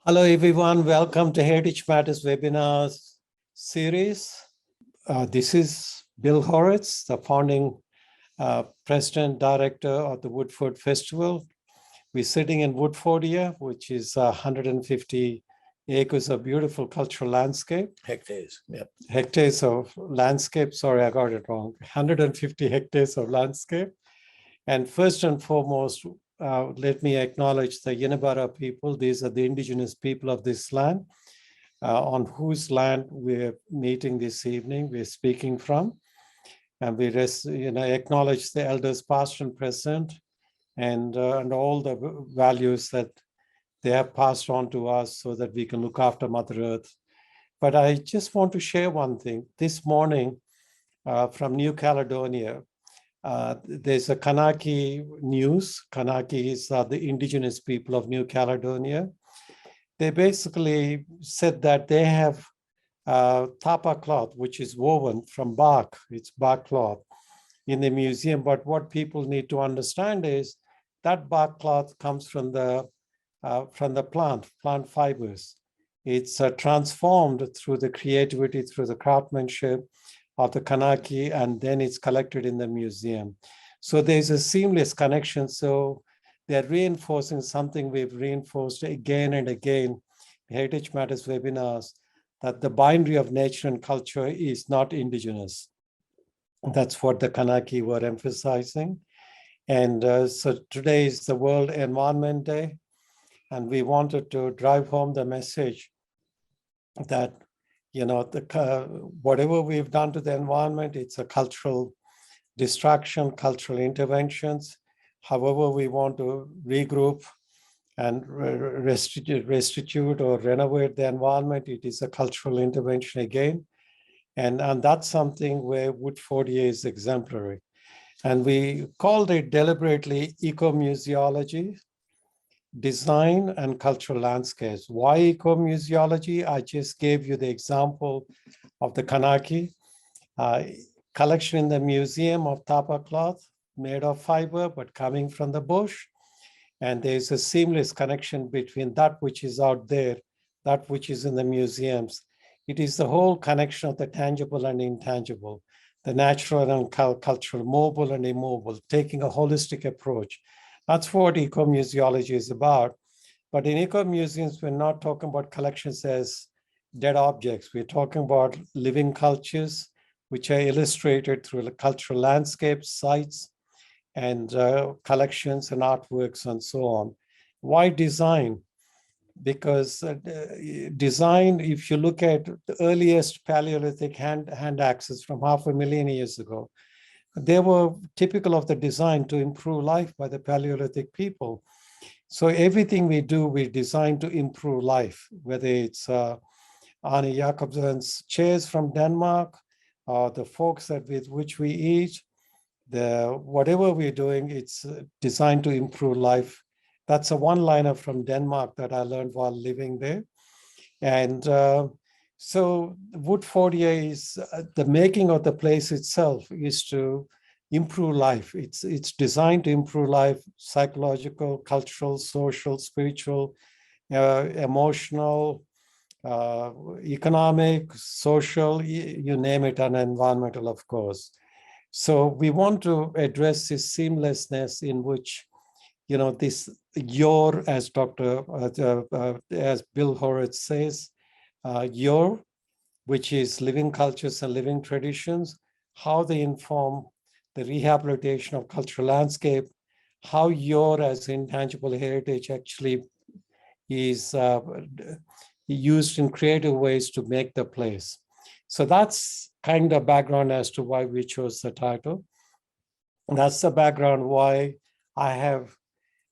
Hello, everyone. Welcome to Heritage Matters webinar series. This is Bill Hauritz, the founding president director of the Woodford Festival. We're sitting in Woodfordia, which is 150 acres of beautiful cultural landscape. Hectares, yep. Hectares of landscape. Sorry, I got it wrong. 150 hectares of landscape. And first and foremost, let me acknowledge the Yinabara people. These are the indigenous people of this land, on whose land we're meeting this evening, we're speaking from. And we acknowledge the elders past and present, and all the values that they have passed on to us so that we can look after Mother Earth. But I just want to share one thing. This morning from New Caledonia, there's a Kanaki news. Kanaki is the indigenous people of New Caledonia. They basically said that they have tapa cloth, which is woven from bark. It's bark cloth in the museum. But what people need to understand is that bark cloth comes from the plant fibers. It's transformed through the creativity, through the craftsmanship of the Kanaki, and then it's collected in the museum. So there's a seamless connection. So they're reinforcing something we've reinforced again and again, Heritage Matters webinars, that the binary of nature and culture is not indigenous. That's what the Kanaki were emphasizing. And so today is the World Environment Day, and we wanted to drive home the message that whatever we've done to the environment, it's a cultural distraction, cultural interventions. However, we want to regroup and restitute or renovate the environment, it is a cultural intervention again. And that's something where Woodfordia is exemplary. And we called it deliberately ecomuseology, design and cultural landscapes. Why ecomuseology? I just gave you the example of the Kanaki collection in the museum of tapa cloth made of fiber, but coming from the bush. And there's a seamless connection between that which is out there, that which is in the museums. It is the whole connection of the tangible and intangible, the natural and cultural, mobile and immobile, taking a holistic approach. That's what ecomuseology is about. But in ecomuseums, we're not talking about collections as dead objects. We're talking about living cultures, which are illustrated through the cultural landscapes, sites, and collections and artworks and so on. Why design? Because design, if you look at the earliest Paleolithic hand axes from 500,000 years ago, they were typical of the design to improve life by the Paleolithic people. So everything we do, we design to improve life, whether it's Arne Jacobsen's chairs from Denmark, the forks with which we eat, whatever we're doing, it's designed to improve life. That's a one-liner from Denmark that I learned while living there. And so Woodfordia is the making of the place itself is to improve life. It's designed to improve life, psychological, cultural, social, spiritual, emotional, economic, social, you name it, and environmental, of course. So we want to address this seamlessness in which, this as as Bill Hauritz says, which is living cultures and living traditions, how they inform the rehabilitation of cultural landscape, how as intangible heritage actually is used in creative ways to make the place. So that's kind of background as to why we chose the title. And that's the background why I have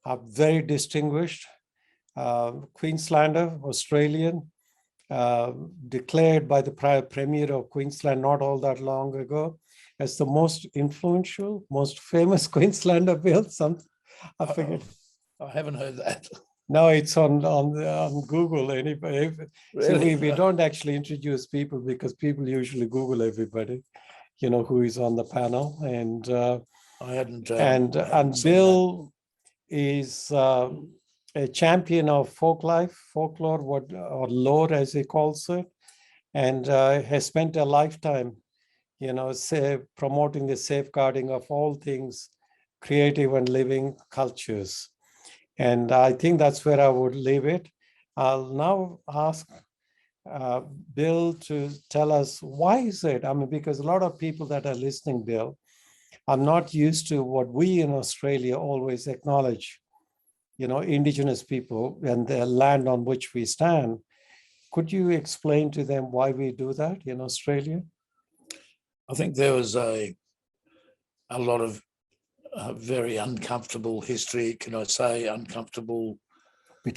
a very distinguished Queenslander, Australian, declared by the Premier of Queensland not all that long ago as the most influential, most famous Queenslander. Bill, I forget. I haven't heard that. No, it's on Google. Anybody? Really? So we don't actually introduce people because people usually Google everybody, who is on the panel. And I hadn't. and Bill is a champion of folk life, folklore, or lore as he calls it, and has spent a lifetime, promoting the safeguarding of all things creative and living cultures. And I think that's where I would leave it. I'll now ask Bill to tell us why is it? I mean, because a lot of people that are listening, Bill, are not used to what we in Australia always acknowledge, Indigenous people and the land on which we stand. Could you explain to them why we do that in Australia? I think there was a lot of very uncomfortable history. Can I say uncomfortable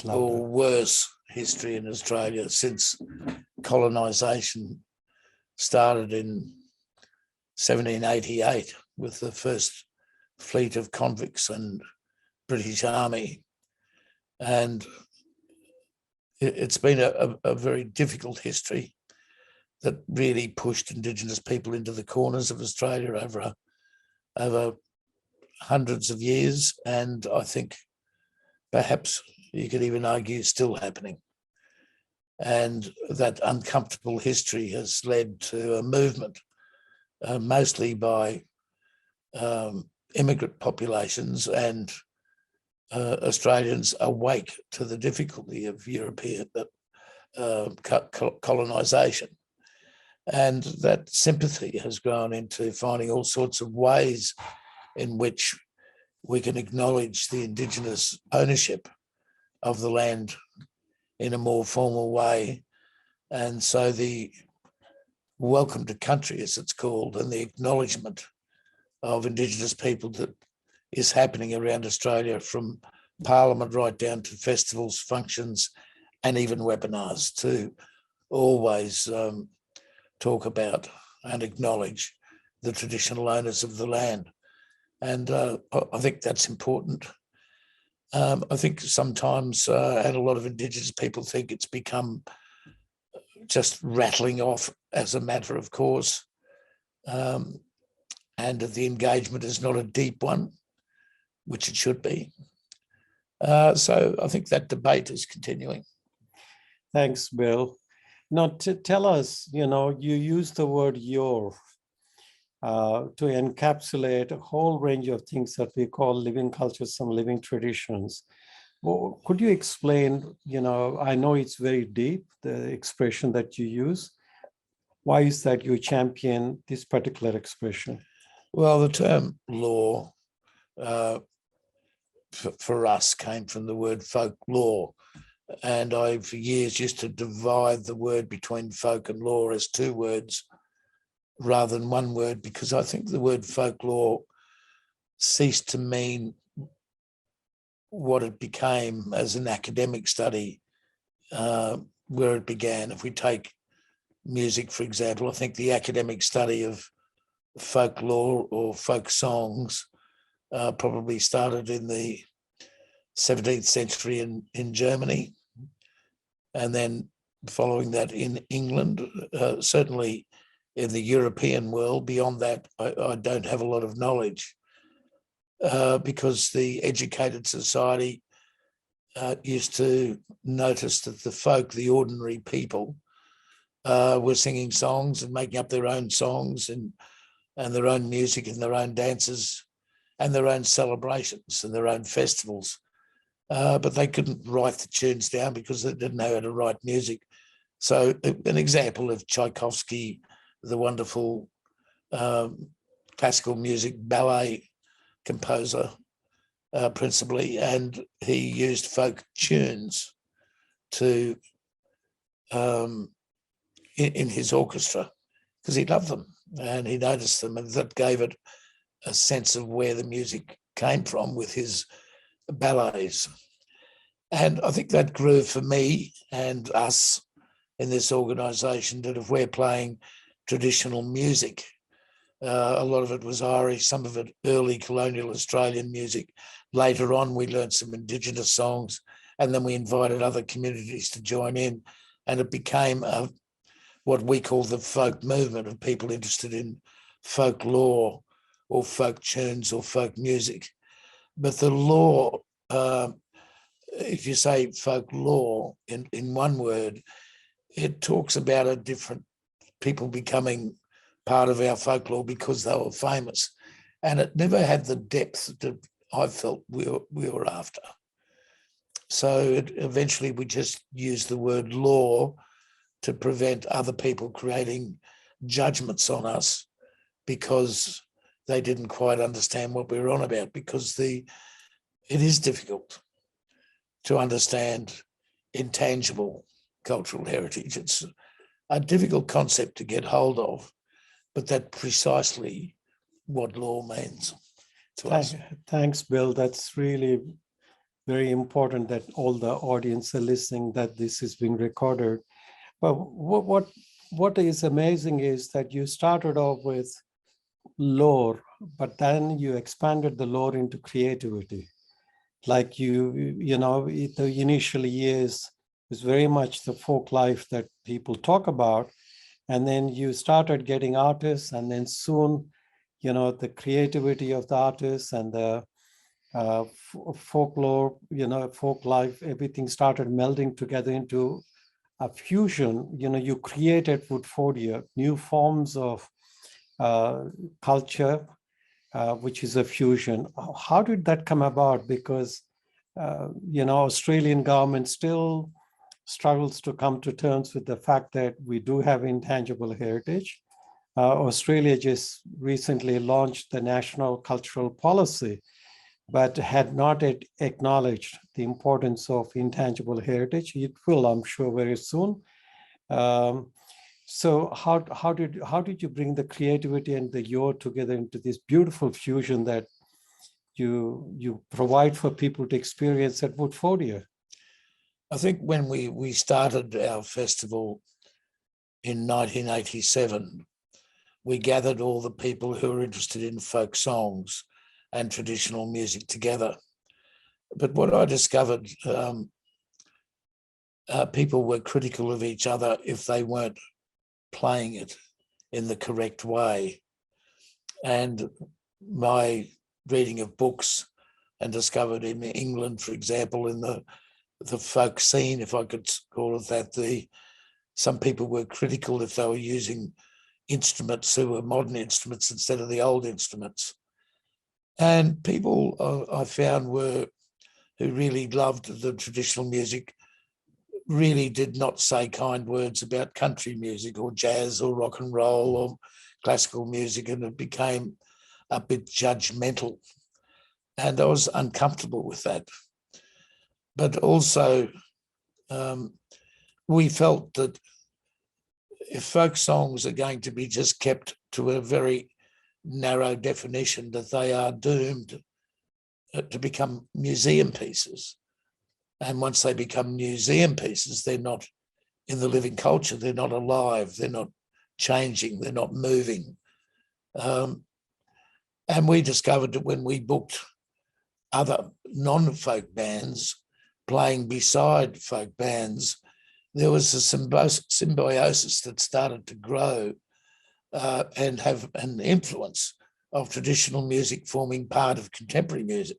or worse history in Australia since colonisation started in 1788 with the first fleet of convicts and British Army. And it's been a very difficult history that really pushed Indigenous people into the corners of Australia over hundreds of years, and I think perhaps you could even argue still happening. And that uncomfortable history has led to a movement, mostly by immigrant populations and Australians awake to the difficulty of European colonisation. And that sympathy has grown into finding all sorts of ways in which we can acknowledge the Indigenous ownership of the land in a more formal way. And so the welcome to country, as it's called, and the acknowledgement of Indigenous people that is happening around Australia, from Parliament right down to festivals, functions, and even webinars, to always talk about and acknowledge the traditional owners of the land. And I think that's important. I think sometimes, and a lot of Indigenous people think it's become just rattling off as a matter of course, and the engagement is not a deep one, which it should be. So I think that debate is continuing. Thanks, Bill. Now, to tell us, you use the word your to encapsulate a whole range of things that we call living cultures and living traditions. Well, could you explain, I know it's very deep, the expression that you use. Why is that you champion this particular expression? Well, the term law for us came from the word folklore. And I, for years, used to divide the word between folk and law as two words rather than one word, because I think the word folklore ceased to mean what it became as an academic study, where it began. If we take music, for example, I think the academic study of folklore or folk songs probably started in the 17th century in Germany, and then following that in England, certainly in the European world. Beyond that, I don't have a lot of knowledge, because the educated society used to notice that the folk, the ordinary people, were singing songs and making up their own songs and their own music and their own dances and their own celebrations and their own festivals. But they couldn't write the tunes down because they didn't know how to write music. So an example of Tchaikovsky, the wonderful classical music ballet composer, principally, and he used folk tunes to in his orchestra because he loved them and he noticed them, and that gave it a sense of where the music came from with his ballets. And I think that grew for me and us in this organisation, that if we're playing traditional music, a lot of it was Irish, some of it early colonial Australian music. Later on, we learned some Indigenous songs, and then we invited other communities to join in, and it became what we call the folk movement of people interested in folklore or folk tunes or folk music. But the law if you say folklore in one word, it talks about a different people becoming part of our folklore because they were famous. And it never had the depth that I felt we were after. So eventually we just used the word law to prevent other people creating judgments on us because they didn't quite understand what we were on about, because it is difficult to understand intangible cultural heritage. It's a difficult concept to get hold of, but that's precisely what law means to us. Thanks, Bill. That's really very important that all the audience are listening, that this is being recorded. But what is amazing is that you started off with lore, but then you expanded the lore into creativity. Like the initial years was very much the folk life that people talk about. And then you started getting artists, and then soon, the creativity of the artists and the folklore, folk life, everything started melding together into a fusion. You created Woodfordia, new forms of culture, which is a fusion. How did that come about? Because, Australian government still struggles to come to terms with the fact that we do have intangible heritage. Australia just recently launched the National Cultural Policy, but had not yet acknowledged the importance of intangible heritage. It will, I'm sure, very soon. So how did you bring the creativity and the your together into this beautiful fusion that you provide for people to experience at Woodfordia? I think when we started our festival in 1987, we gathered all the people who were interested in folk songs and traditional music together. But what I discovered, people were critical of each other if they weren't playing it in the correct way. And my reading of books, and discovered in England, for example, in the folk scene, if I could call it that, some people were critical if they were using instruments who were modern instruments instead of the old instruments. And people I found who really loved the traditional music really did not say kind words about country music or jazz or rock and roll or classical music, and it became a bit judgmental. And I was uncomfortable with that. But also, we felt that if folk songs are going to be just kept to a very narrow definition, that they are doomed to become museum pieces. And once they become museum pieces, they're not in the living culture, they're not alive, they're not changing, they're not moving. And we discovered that when we booked other non-folk bands playing beside folk bands, there was a symbiosis that started to grow and have an influence of traditional music forming part of contemporary music.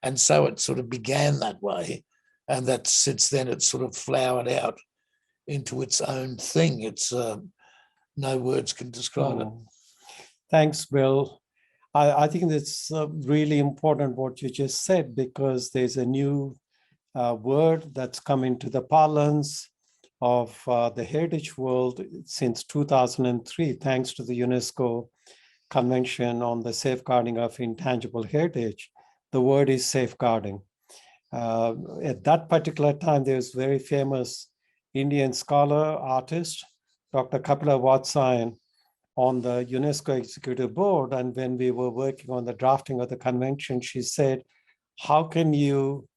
And so it sort of began that way. And that since then it's sort of flowered out into its own thing. It's no words can describe it. Thanks, Bill. I think it's really important what you just said, because there's a new word that's come into the parlance of the heritage world since 2003, thanks to the UNESCO Convention on the Safeguarding of Intangible Heritage. The word is safeguarding. At that particular time, there was very famous Indian scholar, artist, Dr. Kapila Vatsyayan, on the UNESCO Executive Board. And when we were working on the drafting of the convention, she said, how can you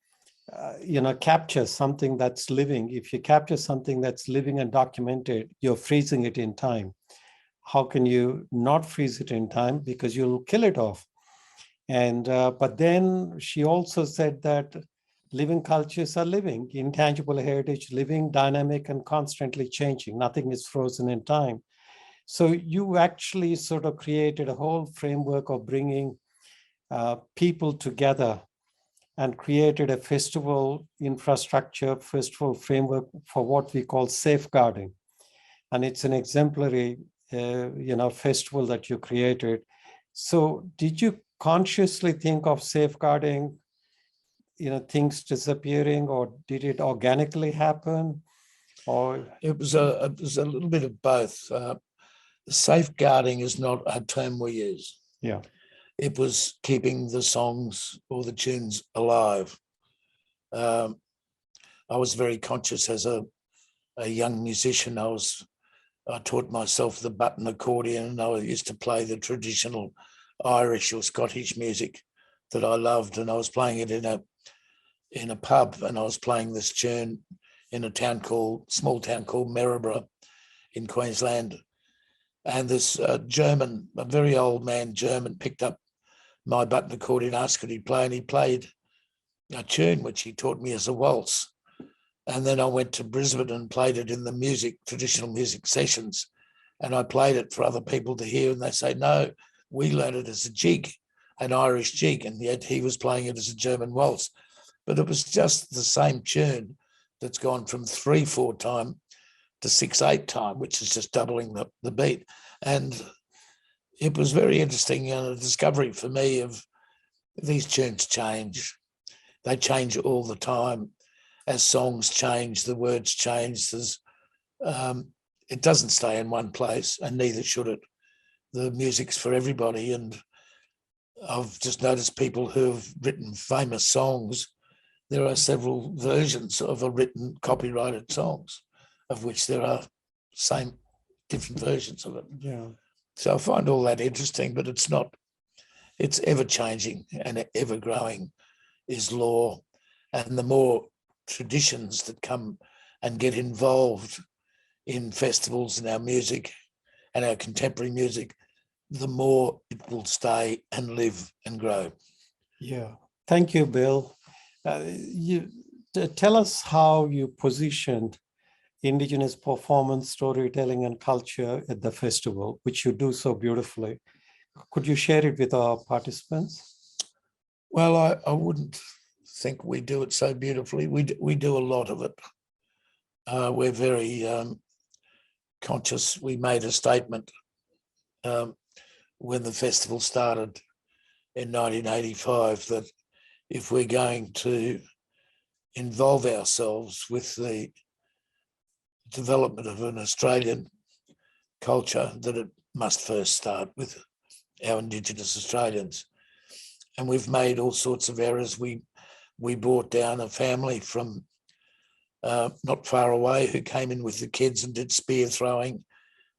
capture something that's living? If you capture something that's living and documented, you're freezing it in time. How can you not freeze it in time? Because you'll kill it off. And but then she also said that living cultures are living, intangible heritage, living, dynamic, and constantly changing. Nothing is frozen in time. So you actually sort of created a whole framework of bringing people together and created a festival infrastructure, festival framework for what we call safeguarding. And it's an exemplary, festival that you created. So did you consciously think of safeguarding, things disappearing, or did it organically happen? Or It was a little bit of both. Safeguarding is not a term we use. yeah, It was keeping the songs or the tunes alive. I was very conscious as a young musician. I taught myself the button accordion, and I used to play the traditional Irish or Scottish music that I loved, and I was playing it in a pub, and I was playing this tune in a small town called Maryborough in Queensland. And this German, a very old man German, picked up my button accordion, asked could he play, and he played a tune which he taught me as a waltz. And then I went to Brisbane and played it in the traditional music sessions. And I played it for other people to hear, and they say, no, we learned it as a jig, an Irish jig, and yet he was playing it as a German waltz. But it was just the same tune that's gone from 3/4 time to 6/8 time, which is just doubling the beat. And it was very interesting, a discovery for me of these tunes change. They change all the time. As songs change, the words change. It doesn't stay in one place, and neither should it. The music's for everybody, and I've just noticed people who have written famous songs. There are several versions of a written copyrighted songs, of which there are different versions of it. yeah. So I find all that interesting, but it's ever changing and ever growing is law. And the more traditions that come and get involved in festivals and our music and our contemporary music, the more it will stay and live and grow. Yeah. Thank you, Bill. Tell us how you positioned Indigenous performance, storytelling, and culture at the festival, which you do so beautifully. Could you share it with our participants? Well, I wouldn't think we do it so beautifully. We do a lot of it. We're very conscious. We made a statement when the festival started in 1985 that if we're going to involve ourselves with the development of an Australian culture, that it must first start with our Indigenous Australians. And we've made all sorts of errors. We brought down a family from not far away who came in with the kids and did spear throwing.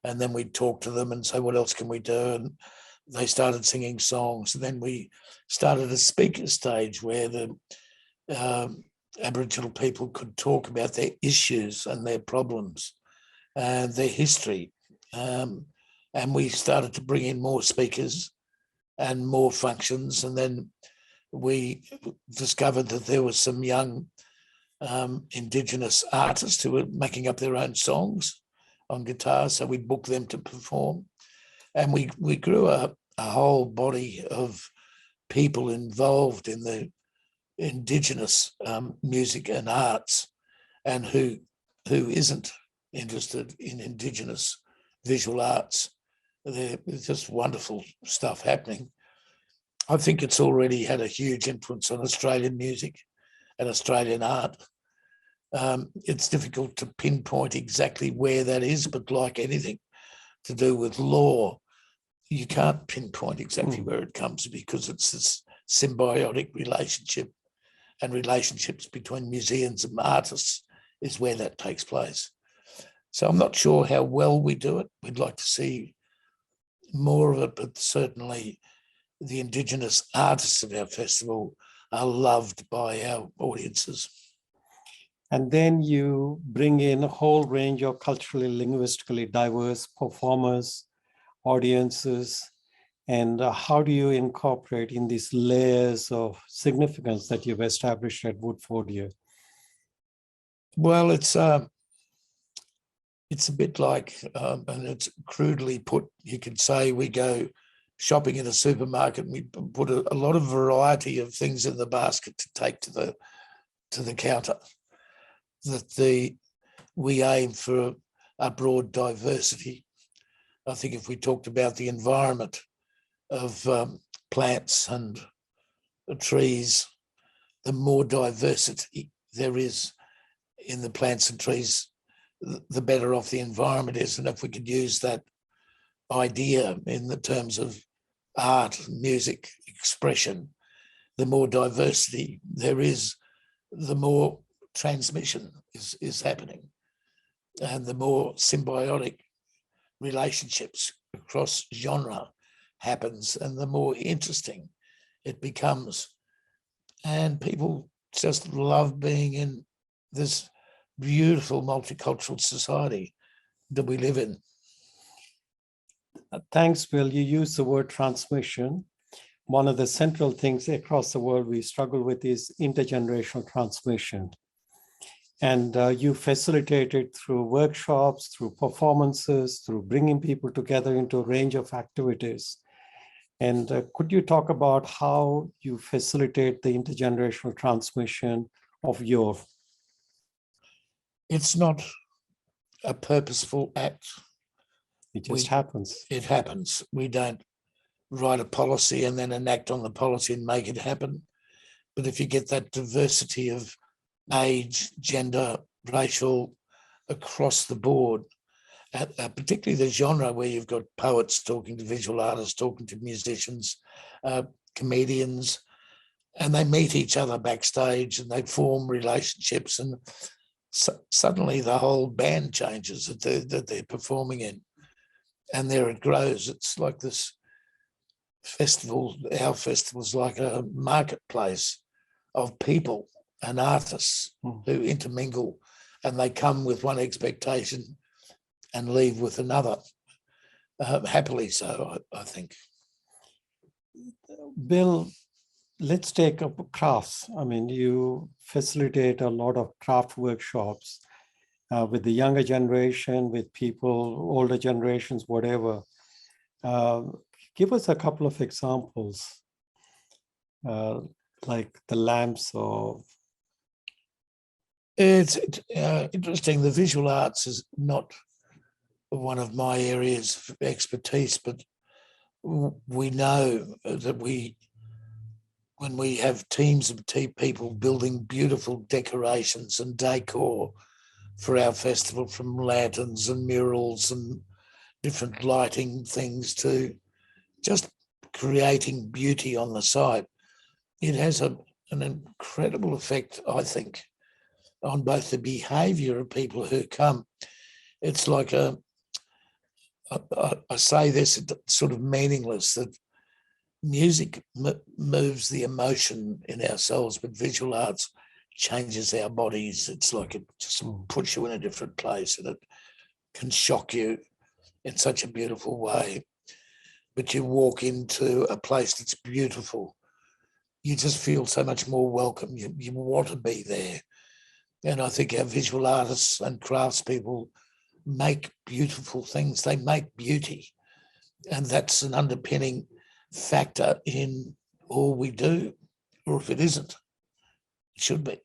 And then we'd talk to them and say, what else can we do? And they started singing songs. And then we started a speaker stage where the Aboriginal people could talk about their issues and their problems and their history. And we started to bring in more speakers and more functions. And then we discovered that there were some young Indigenous artists who were making up their own songs on guitar. So we booked them to perform. And we grew a whole body of people involved in the Indigenous music and arts, and who isn't interested in Indigenous visual arts. There's just wonderful stuff happening. I think it's already had a huge influence on Australian music and Australian art. It's difficult to pinpoint exactly where that is, but like anything to do with law, you can't pinpoint exactly where it comes, because it's this symbiotic relationship, and relationships between museums and artists is where that takes place. So I'm not sure how well we do it. We'd like to see more of it, but certainly the Indigenous artists of our festival are loved by our audiences. And then you bring in a whole range of culturally, linguistically diverse performers, audiences, and how do you incorporate in these layers of significance that you've established at Woodfordia? Well, it's a bit like, and it's crudely put, you could say we go shopping in a supermarket, and we put a lot of variety of things in the basket to take to the counter. That we aim for a broad diversity. I think if we talked about the environment of plants and trees, the more diversity there is in the plants and trees, the better off the environment is. And if we could use that idea in the terms of art, music, expression, the more diversity there is, the more transmission is happening, and the more symbiotic relationships across genre happens, and the more interesting it becomes. And people just love being in this beautiful multicultural society that we live in. Thanks, Bill. You use the word transmission. One of the central things across the world we struggle with is intergenerational transmission. And you facilitate it through workshops, through performances, through bringing people together into a range of activities. And could you talk about how you facilitate the intergenerational transmission of your? It's not a purposeful act. It just happens. It happens. We don't write a policy and then enact on the policy and make it happen. But if you get that diversity of age, gender, racial, across the board, particularly the genre where you've got poets talking to visual artists, talking to musicians, comedians, and they meet each other backstage and they form relationships, and suddenly the whole band changes that they're performing in, and there it grows. It's like this festival. Our festival's like a marketplace of people and artists who intermingle, and they come with one expectation and leave with another, happily so, I think. Bill, let's take up crafts. I mean, you facilitate a lot of craft workshops with the younger generation, with people, older generations, whatever. Give us a couple of examples, like the lamps or... It's interesting. The visual arts is not one of my areas of expertise, but we know that when we have teams of people building beautiful decorations and decor for our festival, from lanterns and murals and different lighting things to just creating beauty on the site, it has an incredible effect, I think, on both the behaviour of people who come. It's like I say this, it's sort of meaningless, that music moves the emotion in ourselves, but visual arts changes our bodies. It's like it just puts you in a different place, and it can shock you in such a beautiful way. But you walk into a place that's beautiful, you just feel so much more welcome. You want to be there. And I think our visual artists and craftspeople make beautiful things. They make beauty. And that's an underpinning factor in all we do, or if it isn't, it should be.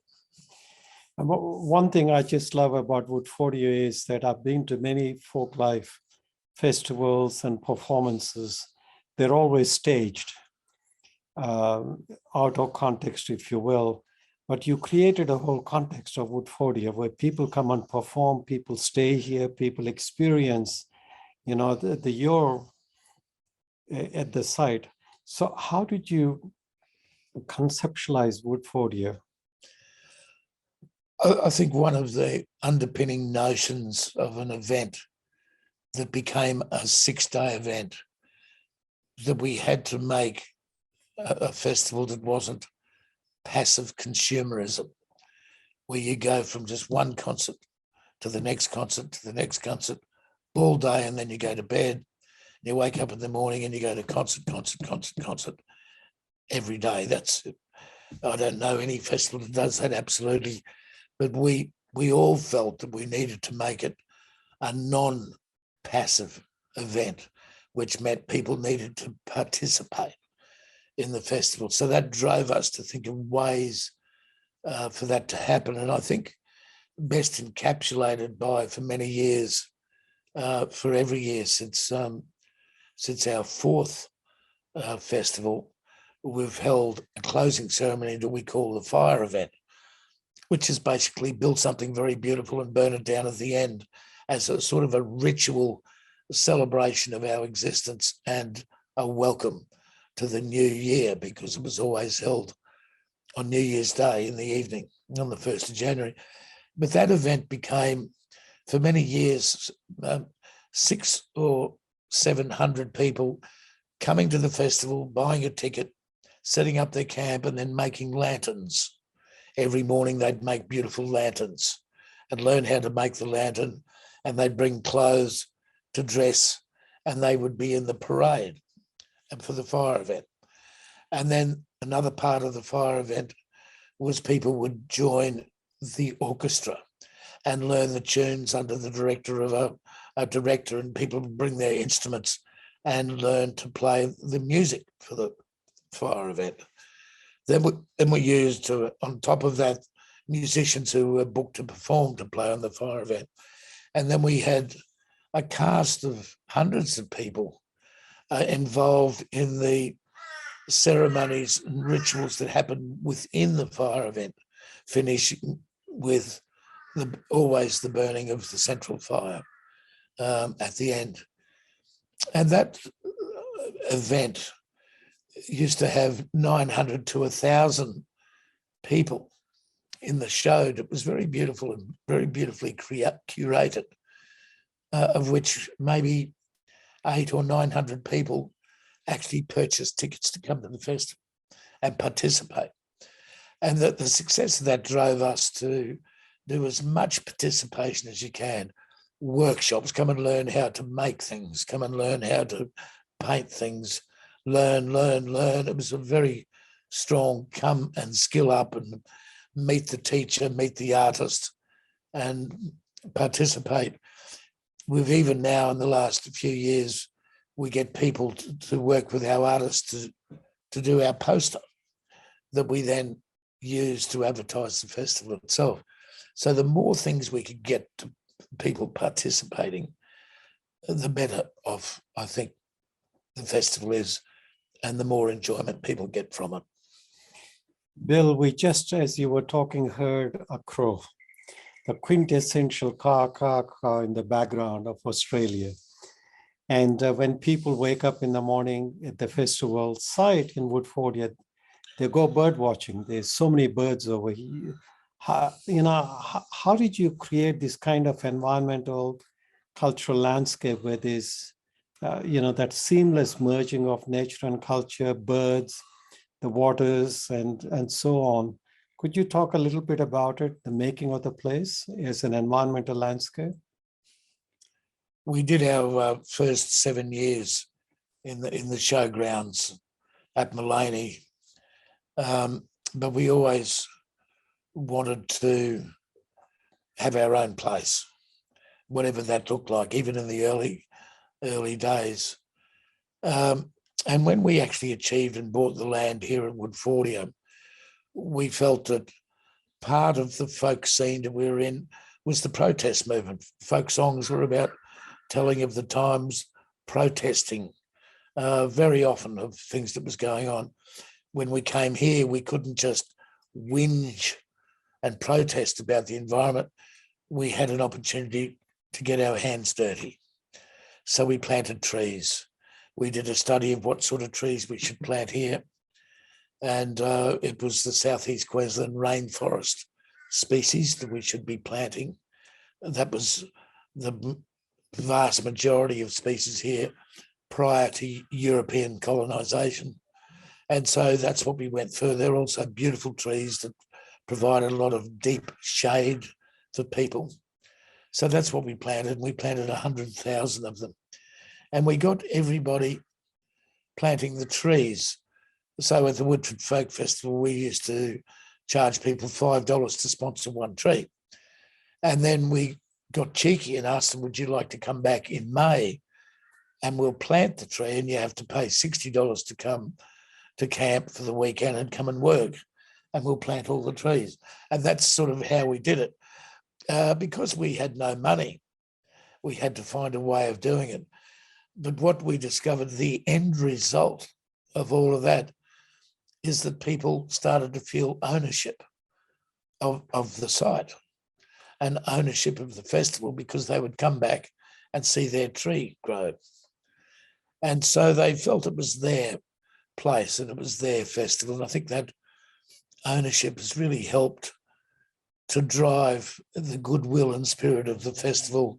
And one thing I just love about Woodfordia is that I've been to many folk life festivals and performances. They're always staged, out of context, if you will. But you created a whole context of Woodfordia where people come and perform, people stay here, people experience, you're at the site. So how did you conceptualize Woodfordia? I think one of the underpinning notions of an event that became a 6-day event, that we had to make a festival that wasn't passive consumerism, where you go from just one concert to the next concert to the next concert all day, and then you go to bed, you wake up in the morning and you go to concert every day. That's it. I don't know any festival that does that, absolutely, but we all felt that we needed to make it a non-passive event which meant people needed to participate in the festival. So that drove us to think of ways for that to happen. And I think best encapsulated by, for many years, for every year since our fourth festival, we've held a closing ceremony that we call the fire event, which is basically build something very beautiful and burn it down at the end as a sort of a ritual celebration of our existence and a welcome to the new year, because it was always held on New Year's Day in the evening on the 1st of January. But that event became, for many years, 600 or 700 people coming to the festival, buying a ticket, setting up their camp, and then making lanterns. Every morning they'd make beautiful lanterns and learn how to make the lantern, and they'd bring clothes to dress, and they would be in the parade and for the fire event. And then another part of the fire event was people would join the orchestra and learn the tunes under the director of a director, and people would bring their instruments and learn to play the music for the fire event. Then we used, on top of that, musicians who were booked to perform to play on the fire event. And then we had a cast of hundreds of people involved in the ceremonies and rituals that happen within the fire event, finishing with always the burning of the central fire at the end. And that event used to have 900 to 1,000 people in the show. It was very beautiful and very beautifully curated, of which maybe 800 or 900 people actually purchased tickets to come to the festival and participate. And the success of that drove us to do as much participation as you can. Workshops, come and learn how to make things, come and learn how to paint things, learn. It was a very strong come and skill up and meet the teacher, meet the artist and participate. We've even now in the last few years, we get people to work with our artists to do our poster that we then use to advertise the festival itself. So the more things we could get to people participating, the better off, I think, the festival is, and the more enjoyment people get from it. Bill, we just, as you were talking, heard a crow, the quintessential caw in the background of Australia. And when people wake up in the morning at the festival site in Woodfordia, they go bird watching. There's so many birds over here. How did you create this kind of environmental, cultural landscape where there's, that seamless merging of nature and culture, birds, the waters, and so on? Could you talk a little bit about it, the making of the place as an environmental landscape? We did our first 7 years in the showgrounds at Mullaney, but we always wanted to have our own place, whatever that looked like, even in the early days. And when we actually achieved and bought the land here at Woodfordia, we felt that part of the folk scene that we were in was the protest movement. Folk songs were about telling of the times, protesting very often of things that was going on. When we came here, we couldn't just whinge and protest about the environment. We had an opportunity to get our hands dirty. So we planted trees. We did a study of what sort of trees we should plant here. And it was the Southeast Queensland rainforest species that we should be planting. That was the vast majority of species here prior to European colonisation. And so that's what we went for. They're also beautiful trees that provided a lot of deep shade for people. So that's what we planted. We planted 100,000 of them. And we got everybody planting the trees. So at the Woodford Folk Festival, we used to charge people $5 to sponsor one tree. And then we got cheeky and asked them, would you like to come back in May and we'll plant the tree, and you have to pay $60 to come to camp for the weekend and come and work, and we'll plant all the trees. And that's sort of how we did it. Because we had no money, we had to find a way of doing it. But what we discovered, the end result of all of that, is that people started to feel ownership of the site and ownership of the festival, because they would come back and see their tree grow. And so they felt it was their place and it was their festival. And I think that ownership has really helped to drive the goodwill and spirit of the festival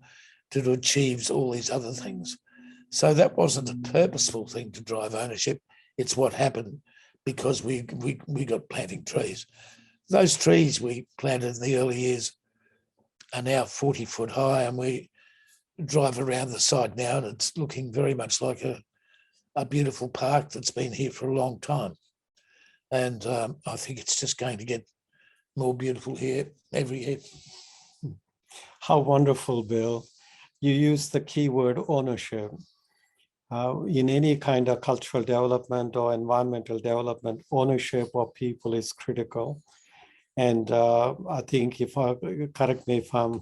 to achieve all these other things. So that wasn't a purposeful thing to drive ownership. It's what happened because we got planting trees. Those trees we planted in the early years are now 40 foot high, and we drive around the site now and it's looking very much like a beautiful park that's been here for a long time. And I think it's just going to get more beautiful here every year. How wonderful, Bill. You use the keyword ownership. In any kind of cultural development or environmental development, ownership of people is critical. And I think, correct me if I'm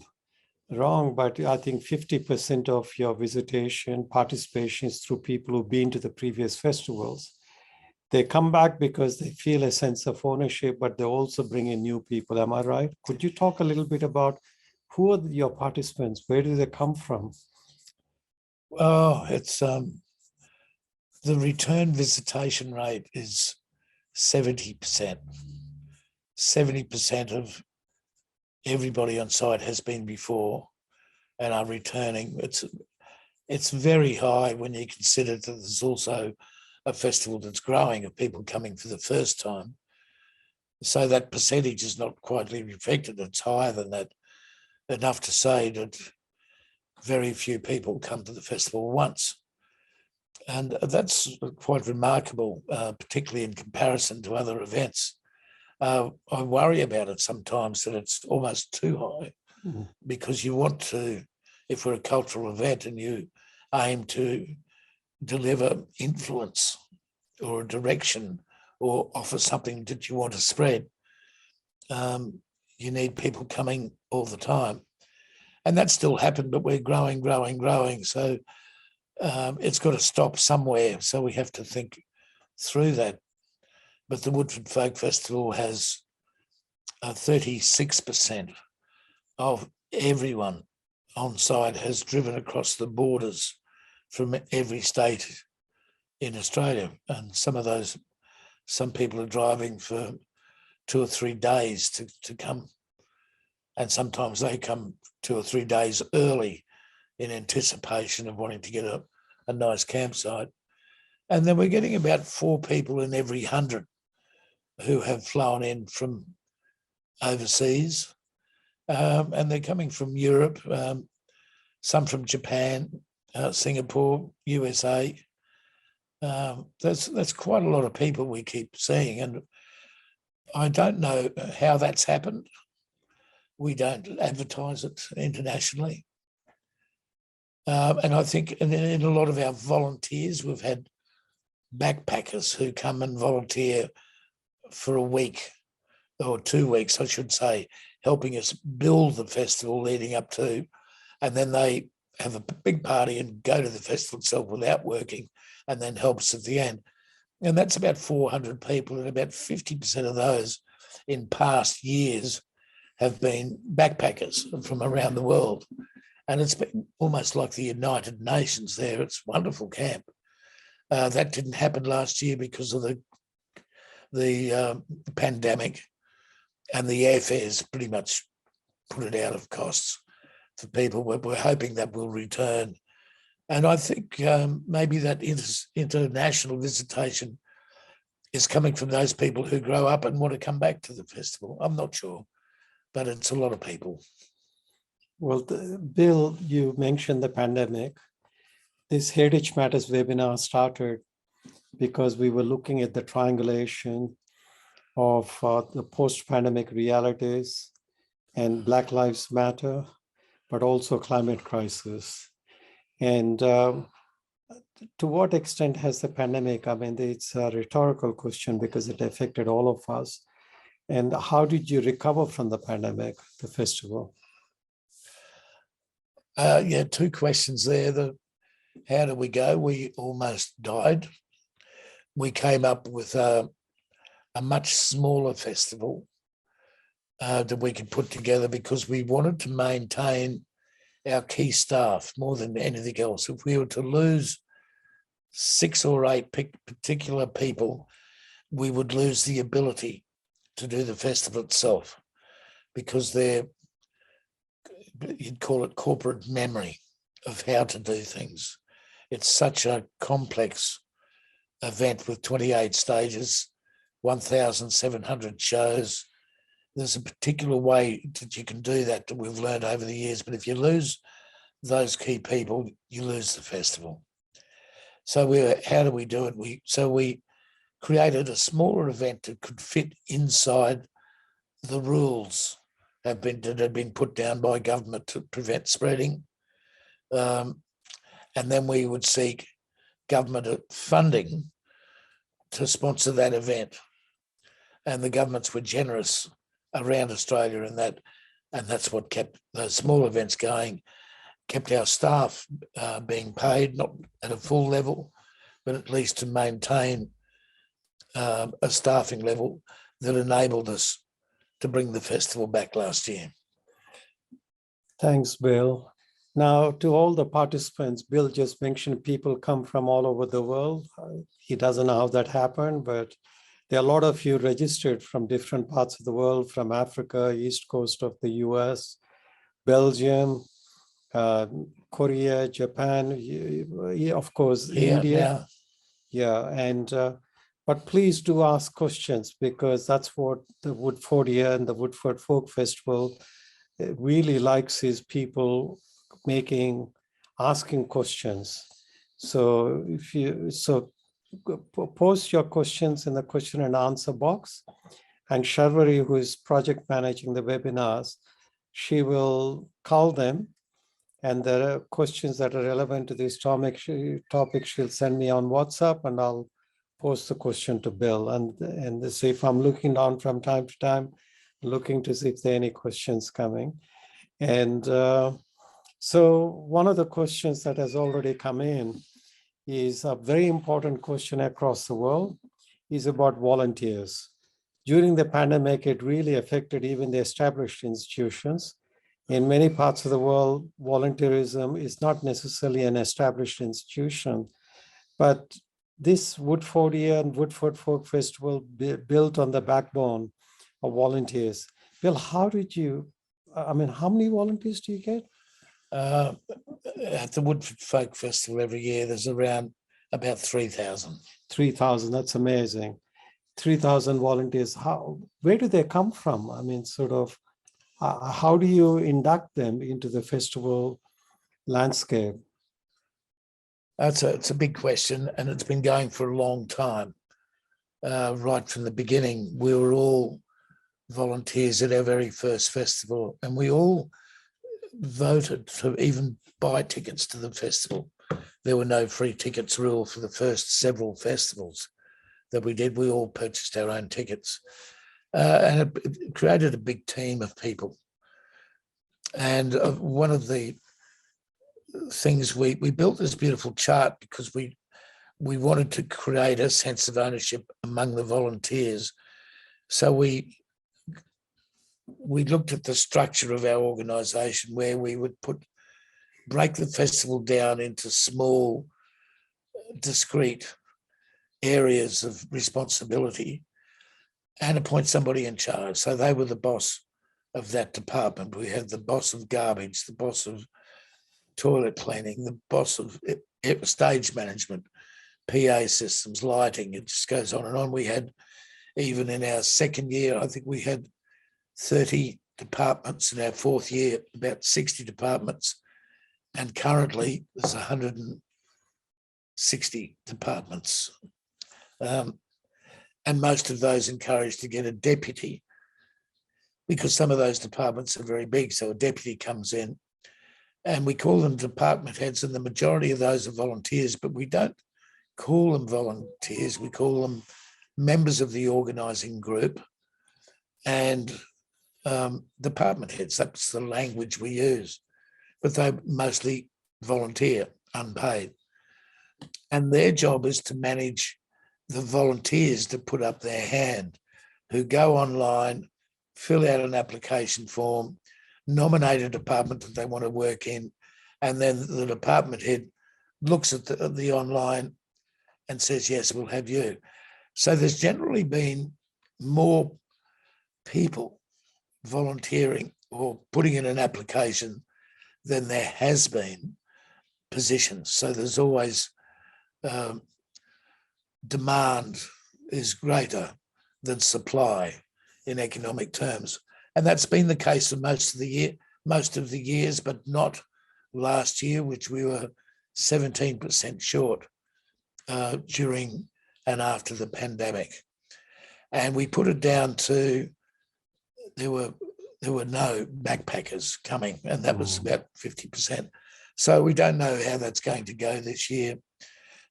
wrong, but I think 50% of your visitation, participation is through people who've been to the previous festivals. They come back because they feel a sense of ownership, but they also bring in new people. Am I right? Could you talk a little bit about who are your participants? Where do they come from? Oh, it's the return visitation rate is 70%. 70% of everybody on site has been before and are returning. It's very high when you consider that there's also a festival that's growing of people coming for the first time. So that percentage is not quite reflected. It's higher than that, enough to say that very few people come to the festival once. And that's quite remarkable, particularly in comparison to other events. I worry about it sometimes that it's almost too high, because you want to, if we're a cultural event and you aim to deliver influence or a direction or offer something that you want to spread, you need people coming all the time. And that still happened, but we're growing. So it's got to stop somewhere. So we have to think through that. But the Woodford Folk Festival has 36% of everyone on site has driven across the borders from every state in Australia. And some people are driving for 2 or 3 days to come. And sometimes they come 2 or 3 days early in anticipation of wanting to get a nice campsite. And then we're getting about 4 people in every 100 who have flown in from overseas. And they're coming from Europe, some from Japan, Singapore, USA. That's quite a lot of people we keep seeing. And I don't know how that's happened. We don't advertise it internationally. And I think in a lot of our volunteers, we've had backpackers who come and volunteer for a week or 2 weeks, I should say, helping us build the festival leading up to, and then they have a big party and go to the festival itself without working, and then help us at the end. And that's about 400 people, and about 50% of those in past years have been backpackers from around the world. And it's been almost like the United Nations there. It's a wonderful camp. That didn't happen last year because of the pandemic, and the airfares pretty much put it out of costs for people. We're hoping that will return. And I think maybe that international visitation is coming from those people who grow up and want to come back to the festival. I'm not sure, but it's a lot of people. Well, Bill, you mentioned the pandemic. This Heritage Matters webinar started because we were looking at the triangulation of the post-pandemic realities and Black Lives Matter, but also climate crisis. And to what extent has the pandemic, I mean, it's a rhetorical question because it affected all of us. And how did you recover from the pandemic, the festival? Yeah, two questions there. How did we go? We almost died. We came up with a much smaller festival that we could put together because we wanted to maintain our key staff more than anything else. If we were to lose 6 or 8 particular people, we would lose the ability to do the festival itself because you'd call it corporate memory of how to do things. It's such a complex event with 28 stages, 1,700 shows. There's a particular way that you can do that we've learned over the years. But if you lose those key people, you lose the festival. So how do we do it? We created a smaller event that could fit inside the rules that had been put down by government to prevent spreading. And then we would seek government funding to sponsor that event. And the governments were generous around Australia in that, and that's what kept those small events going, kept our staff being paid, not at a full level, but at least to maintain a staffing level that enabled us to bring the festival back last year. Thanks, Bill. Now, to all the participants, Bill just mentioned people come from all over the world. He doesn't know how that happened, but there are a lot of you registered from different parts of the world, from Africa, East Coast of the US, Belgium, Korea, Japan, of course, India. Yeah, and but please do ask questions because that's what the Woodfordia and the Woodford Folk Festival really likes, is people asking questions. So post your questions in the question and answer box, and Sharvari, who is project managing the webinars, she will call them, and there are questions that are relevant to this topic she'll send me on WhatsApp, and I'll post the question to Bill. And so if I'm looking down from time to time, looking to see if there are any questions coming. And so one of the questions that has already come in is a very important question across the world, is about volunteers. During the pandemic, it really affected even the established institutions. In many parts of the world, volunteerism is not necessarily an established institution, but this Woodfordia and Woodford Folk Festival built on the backbone of volunteers. Bill, how many volunteers do you get? At the Woodford Folk Festival every year, there's around about 3,000. 3,000, that's amazing. 3,000 volunteers. Where do they come from? I mean, how do you induct them into the festival landscape? It's a big question, and it's been going for a long time. Right from the beginning, we were all volunteers at our very first festival, and we all voted to even buy tickets to the festival. There were no free tickets rule for the first several festivals that we did. We all purchased our own tickets, and it created a big team of people. And one of the things we built this beautiful chart because we wanted to create a sense of ownership among the volunteers. So we looked at the structure of our organisation, where we would break the festival down into small, discrete areas of responsibility and appoint somebody in charge. So they were the boss of that department. We had the boss of garbage, the boss of toilet cleaning, the boss of stage management, PA systems, lighting. It just goes on and on. We had, even in our second year, I think we had 30 departments. In our fourth year, about 60 departments. And currently there's 160 departments. And most of those encouraged to get a deputy, because some of those departments are very big. So a deputy comes in And we call them department heads, and the majority of those are volunteers, but we don't call them volunteers. We call them members of the organising group and department heads. That's the language we use, but they mostly volunteer, unpaid. And their job is to manage the volunteers that put up their hand, who go online, fill out an application form, nominate a department that they want to work in, and then the department head looks at the online and says, yes, we'll have you. So there's generally been more people volunteering or putting in an application than there has been positions. So there's always demand is greater than supply in economic terms. And that's been the case for most of the years, but not last year, which we were 17% short during and after the pandemic. And we put it down to there were no backpackers coming, and that was about 50%. So we don't know how that's going to go this year.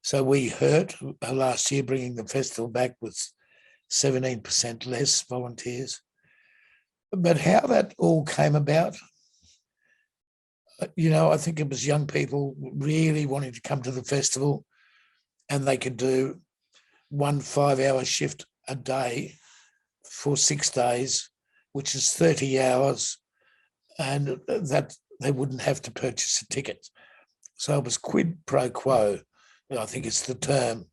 So we hurt last year bringing the festival back with 17% less volunteers. But how that all came about, I think it was young people really wanting to come to the festival, and they could do 1 5-hour shift a day for 6 days, which is 30 hours, and that they wouldn't have to purchase a ticket. So it was quid pro quo, I think it's the term,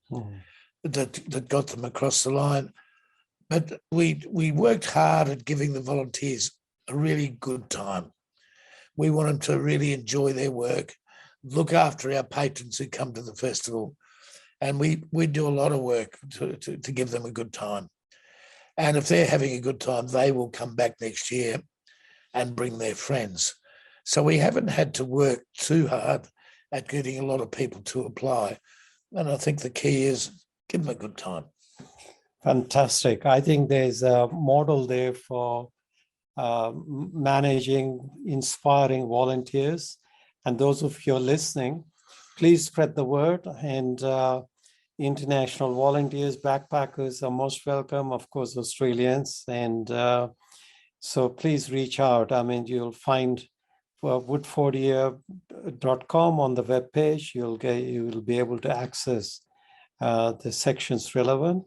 that got them across the line. But we worked hard at giving the volunteers a really good time. We want them to really enjoy their work, look after our patrons who come to the festival, and we do a lot of work to give them a good time. And if they're having a good time, they will come back next year and bring their friends. So we haven't had to work too hard at getting a lot of people to apply. And I think the key is give them a good time. Fantastic. I think there's a model there for managing, inspiring volunteers. And those of you listening, please spread the word. And international volunteers, backpackers are most welcome, of course, Australians. And so please reach out. I mean, you'll find woodfordia.com on the webpage. You will be able to access the sections relevant.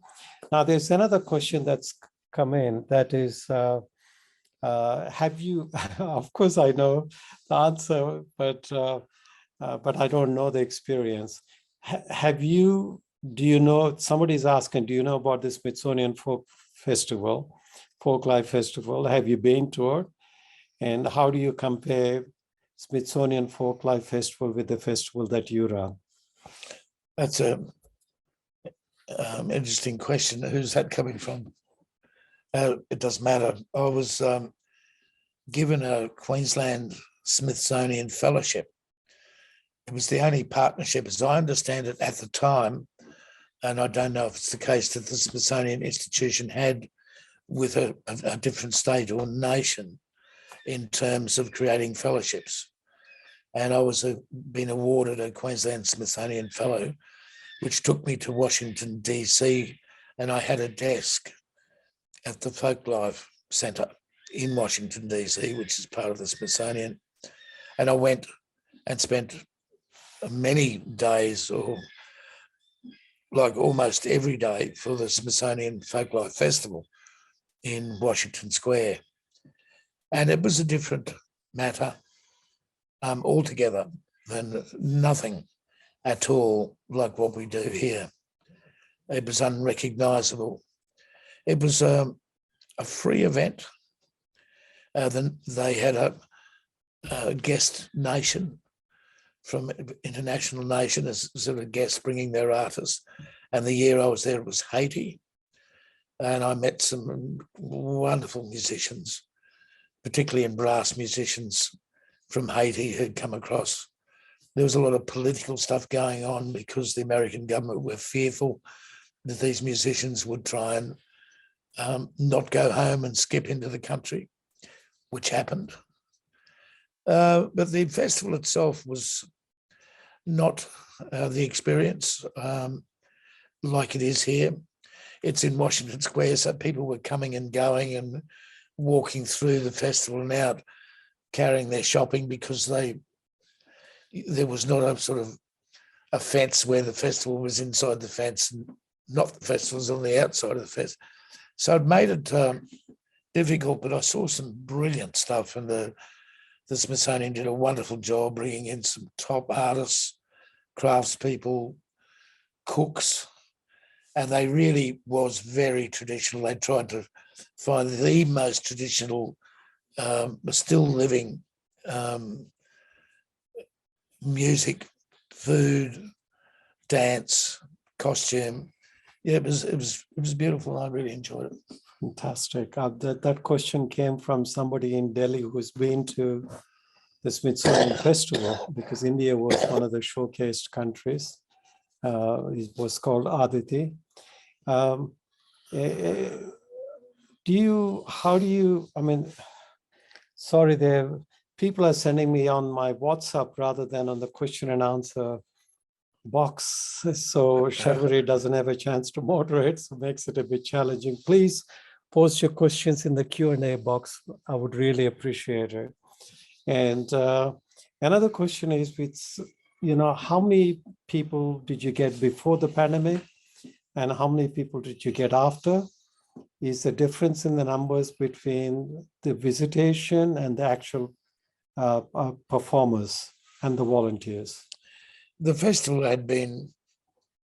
Now, there's another question that's come in, that is, have you, of course I know the answer, but I don't know the experience. Do you know, somebody's asking, do you know about the Smithsonian Folklife Festival? Have you been to it? And how do you compare Smithsonian Folklife Festival with the festival that you run? That's a interesting question. Who's that coming from? It doesn't matter. I was given a Queensland Smithsonian Fellowship. It was the only partnership, as I understand it at the time, and I don't know if it's the case, that the Smithsonian Institution had with a different state or nation in terms of creating fellowships. And I was been awarded a Queensland Smithsonian Fellow, which took me to Washington, D.C., and I had a desk at the Folklife Centre in Washington, D.C., which is part of the Smithsonian. And I went and spent many days, or like almost every day, for the Smithsonian Folklife Festival in Washington Square. And it was a different matter altogether, than nothing at all like what we do here. It was unrecognisable. It was a free event. Then they had a guest nation from international nation as sort of guests bringing their artists. And the year I was there, it was Haiti. And I met some wonderful musicians, particularly in brass musicians from Haiti who'd come across. There was a lot of political stuff going on because the American government were fearful that these musicians would try and not go home and skip into the country, which happened. But the festival itself was not the experience like it is here. It's in Washington Square, so people were coming and going and walking through the festival and out, carrying their shopping, because there was not a sort of a fence where the festival was inside the fence, and not the festivals on the outside of the fence. So it made it difficult, but I saw some brilliant stuff, and the Smithsonian did a wonderful job bringing in some top artists, craftspeople, cooks, and they really was very traditional. They tried to find the most traditional, still living music, food, dance, costume. Yeah, it was beautiful. I really enjoyed it. Fantastic. That question came from somebody in Delhi who's been to the Smithsonian Festival, because India was one of the showcased countries. It was called Aditi. I mean, sorry, people are sending me on my WhatsApp rather than on the question and answer box. So Sharvari doesn't have a chance to moderate, so makes it a bit challenging. Please post your questions in the Q&A box. I would really appreciate it. And another question is, how many people did you get before the pandemic, and how many people did you get after? Is the difference in the numbers between the visitation and the actual performers and the volunteers? The festival had been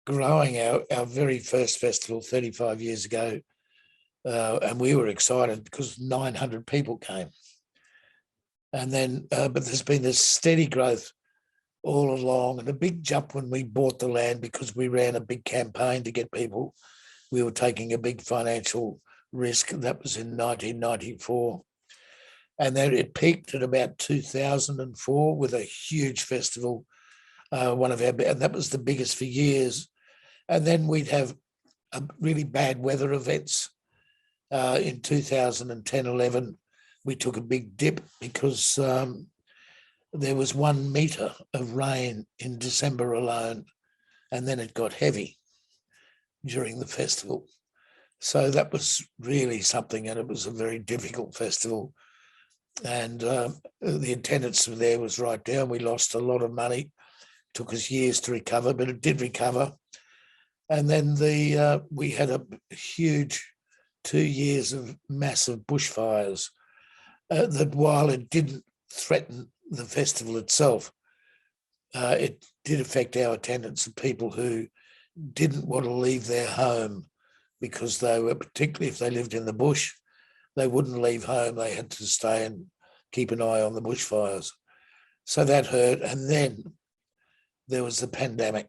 growing. Our very first festival 35 years ago, and we were excited because 900 people came. And then, but there's been this steady growth all along, and a big jump when we bought the land, because we ran a big campaign to get people. We were taking a big financial risk. That was in 1994. And then it peaked at about 2004 with a huge festival, and that was the biggest for years. And then we'd have really bad weather events. In 2010, 11, we took a big dip because there was 1 meter of rain in December alone, and then it got heavy during the festival. So that was really something, and it was a very difficult festival. And the attendance there was right down. We lost a lot of money. It took us years to recover, but it did recover. And then we had a huge 2 years of massive bushfires that, while it didn't threaten the festival itself, it did affect our attendance of people who didn't want to leave their home, because they were, particularly if they lived in the bush, they wouldn't leave home. They had to stay and keep an eye on the bushfires. So that hurt. And then there was the pandemic.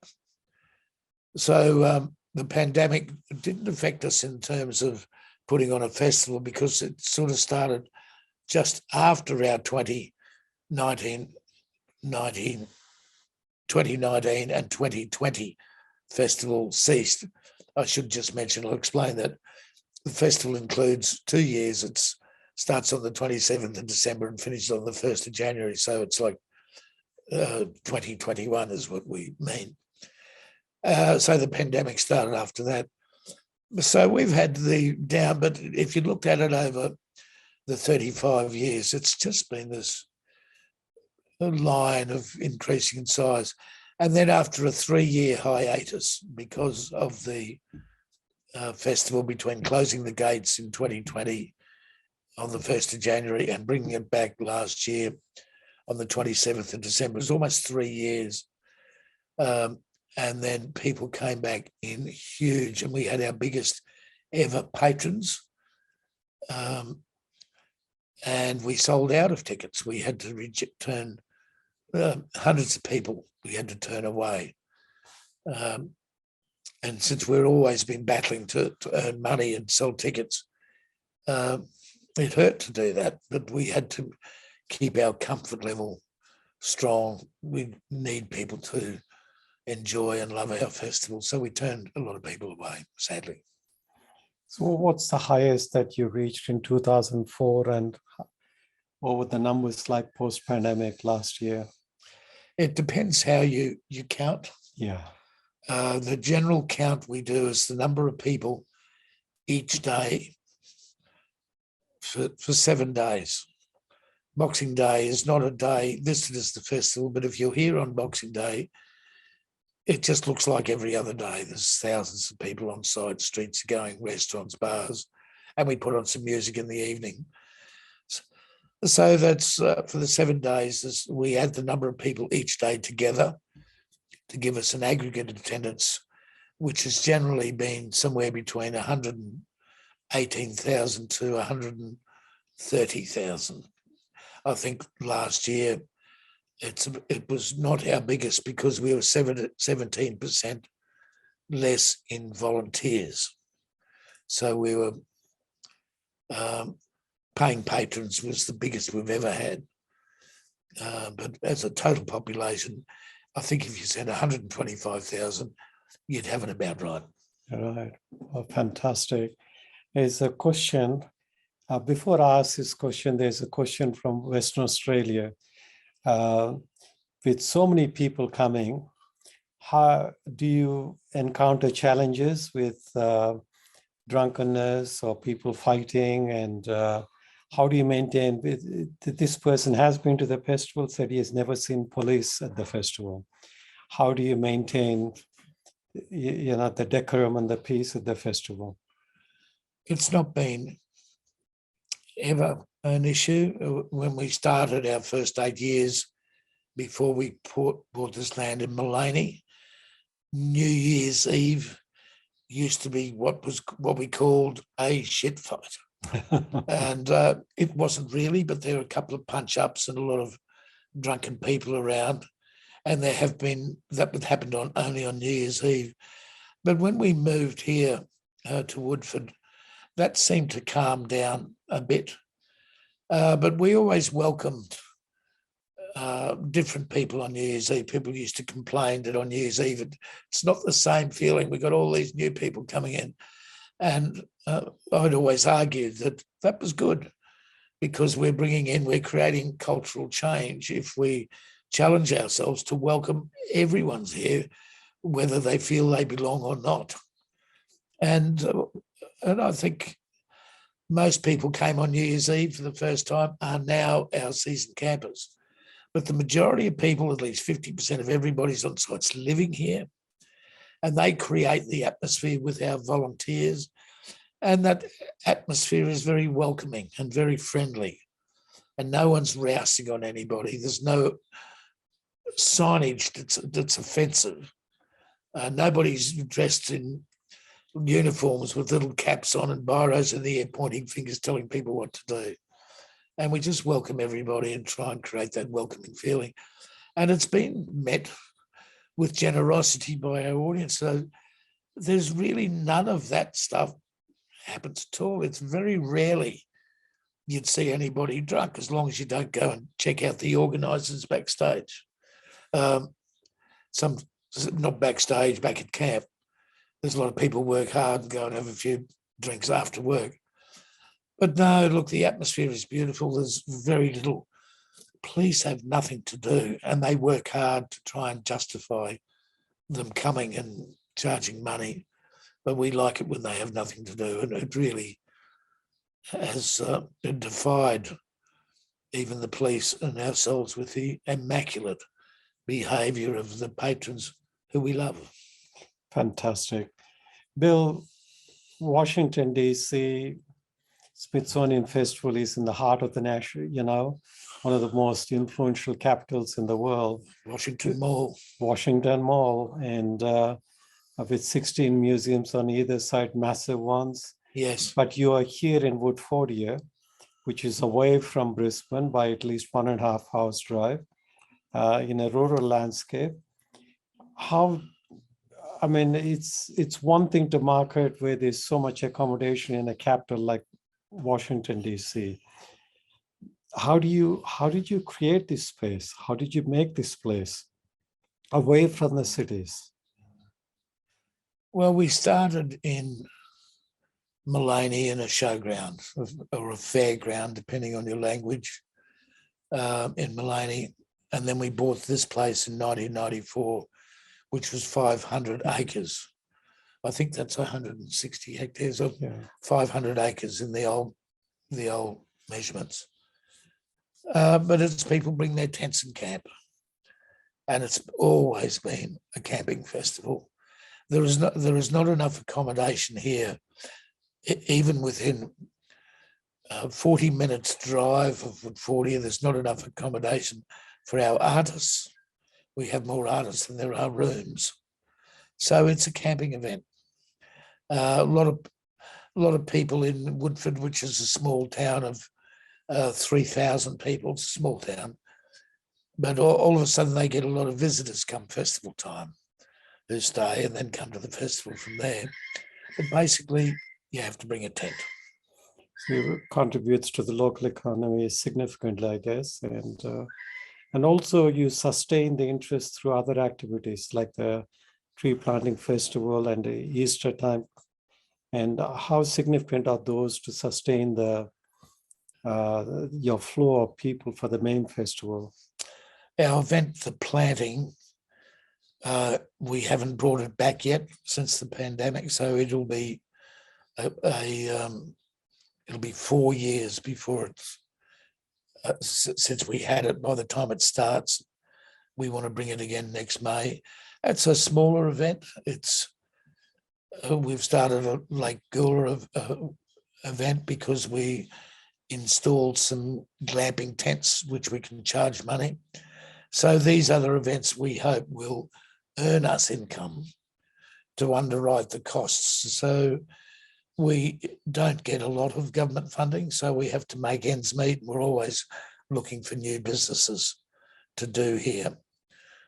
So the pandemic didn't affect us in terms of putting on a festival, because it sort of started just after our 2019 and 2020 festival ceased. I should just mention, I'll explain that the festival includes 2 years. It starts on the 27th of December and finishes on the 1st of January. So it's like 2021 is what we mean. So the pandemic started after that. So we've had the down, but if you looked at it over the 35 years, it's just been this line of increasing in size. And then after a 3-year hiatus because of the festival, between closing the gates in 2020 on the 1st of January and bringing it back last year on the 27th of December, it was almost 3 years. And then people came back in huge, and we had our biggest ever patrons. And we sold out of tickets. We had to return hundreds of people we had to turn away. And since we've always been battling to earn money and sell tickets, it hurt to do that, but we had to keep our comfort level strong. We need people to enjoy and love our festival. So we turned a lot of people away, sadly. So what's the highest that you reached in 2004, and Or were the numbers like post-pandemic last year? It depends how you count. Yeah. The general count we do is the number of people each day for 7 days. Boxing Day is not a day listed as the festival, but if you're here on Boxing Day, it just looks like every other day. There's thousands of people on side streets going, restaurants, bars, and we put on some music in the evening. So that's for the 7 days, we add the number of people each day together to give us an aggregate attendance, which has generally been somewhere between 118,000 to 130,000. I think last year it was not our biggest because we were 17% less in volunteers. So we were paying patrons was the biggest we've ever had. But as a total population, I think if you said 125,000, you'd have it about right. Right. Well, fantastic. There's a question. Before I ask this question, there's a question from Western Australia. With so many people coming, how do you encounter challenges with drunkenness or people fighting? And how do you maintain? This person has been to the festival, said he has never seen police at the festival. How do you maintain, the decorum and the peace at the festival? It's not been ever an issue. When we started our first 8 years before we bought this land in Mullaney, New Year's Eve used to be what we called a shit fight. And it wasn't really, but there were a couple of punch-ups and a lot of drunken people around. And that would happen only on New Year's Eve. But when we moved here to Woodford, that seemed to calm down a bit. But we always welcomed different people on New Year's Eve. People used to complain that on New Year's Eve, it's not the same feeling. We got all these new people coming in. And I'd always argued that was good because we're creating cultural change if we challenge ourselves to welcome everyone's here, whether they feel they belong or not. And I think most people came on New Year's Eve for the first time are now our season campers. But the majority of people, at least 50% of everybody's on site's living here, and they create the atmosphere with our volunteers. And that atmosphere is very welcoming and very friendly. And no one's rousing on anybody. There's no signage that's offensive. Nobody's dressed in uniforms with little caps on and biros in the air pointing fingers telling people what to do. And we just welcome everybody and try and create that welcoming feeling. And it's been met with generosity by our audience. So there's really none of that stuff happens at all. It's very rarely you'd see anybody drunk, as long as you don't go and check out the organisers backstage. Not backstage, back at camp. There's a lot of people work hard and go and have a few drinks after work. But no, look, the atmosphere is beautiful. There's very little. Police have nothing to do, and they work hard to try and justify them coming and charging money. But we like it when they have nothing to do, and it really has defied even the police and ourselves with the immaculate behaviour of the patrons who we love. Fantastic. Bill, Washington, D.C., Smithsonian Festival is in the heart of the national, one of the most influential capitals in the world. Washington Mall. And with 16 museums on either side, massive ones. Yes. But you are here in Woodfordia, which is away from Brisbane by at least 1.5 hours drive, in a rural landscape. It's one thing to market where there's so much accommodation in a capital like Washington, D.C. How did you create this space? How did you make this place away from the cities? Well, we started in Mullaney in a showground or a fairground, depending on your language. in Mullaney. And then we bought this place in 1994, which was 500 acres. I think that's 160 hectares of 500 acres in the old measurements. But it's people bring their tents and camp. And it's always been a camping festival. There is not enough accommodation here, even within 40 minutes drive of Woodfordia. There's not enough accommodation for our artists. We have more artists than there are rooms. So it's a camping event. A lot of people in Woodford, which is a small town of 3,000 people, it's a small town, but all of a sudden they get a lot of visitors come festival time who stay and then come to the festival from there. But basically, you have to bring a tent. So it contributes to the local economy significantly, I guess, and also you sustain the interest through other activities like the tree planting festival and the Easter time. And how significant are those to sustain the your flow of people for the main festival? Our event, the planting, we haven't brought it back yet since the pandemic, so it'll be it'll be 4 years before it's since we had it. By the time it starts, we want to bring it again next May. It's a smaller event. It's we've started a Lake Gula event because we installed some glamping tents, which we can charge money. So these other events we hope will earn us income to underwrite the costs. So we don't get a lot of government funding, so we have to make ends meet. We're always looking for new businesses to do here.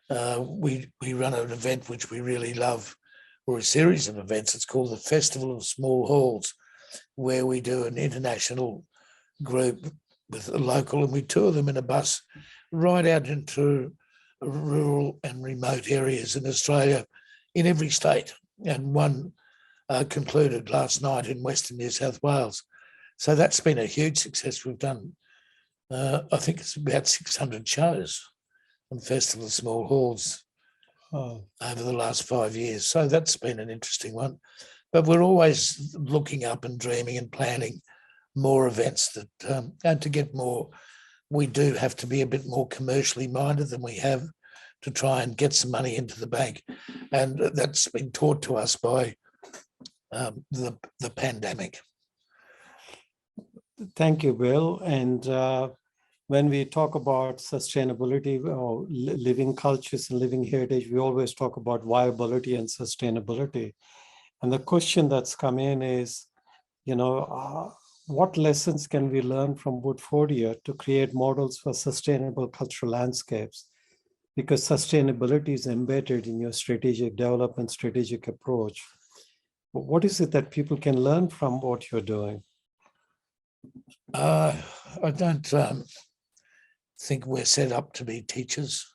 We run an event which we really love, or a series of events. It's called the Festival of Small Halls, where we do an international group with a local, and we tour them in a bus right out into rural and remote areas in Australia, in every state. And one concluded last night in Western New South Wales. So that's been a huge success. We've done, I think it's about 600 shows on Festival of Small Halls over the last 5 years. So that's been an interesting one. But we're always looking up and dreaming and planning more events that, and to get more, we do have to be a bit more commercially minded than we have to try and get some money into the bank. And that's been taught to us by the pandemic. Thank you, Bill. And when we talk about sustainability or living cultures and living heritage, we always talk about viability and sustainability. And the question that's come in is, what lessons can we learn from Woodfordia to create models for sustainable cultural landscapes? Because sustainability is embedded in your strategic development, strategic approach. What is it that people can learn from what you're doing? I don't think we're set up to be teachers.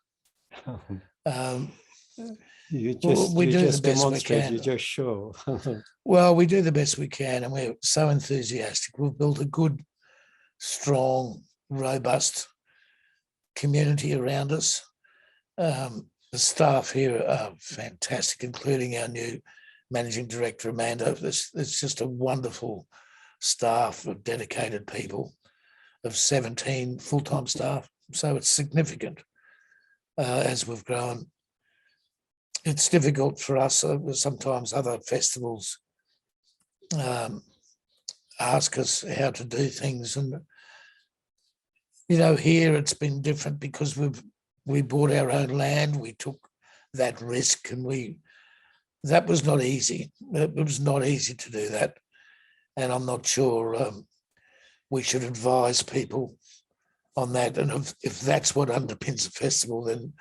You just demonstrate, you just show. Well, we do the best we can, and we're so enthusiastic. We've built a good, strong, robust community around us. The staff here are fantastic, including our new Managing Director, Amanda. It's just a wonderful staff of dedicated people, of 17 full-time staff. So it's significant as we've grown. It's difficult for us. Sometimes other festivals ask us how to do things. And, here it's been different because we bought our own land. We took that risk, and that was not easy. It was not easy to do that. And I'm not sure we should advise people on that. And if that's what underpins a festival, then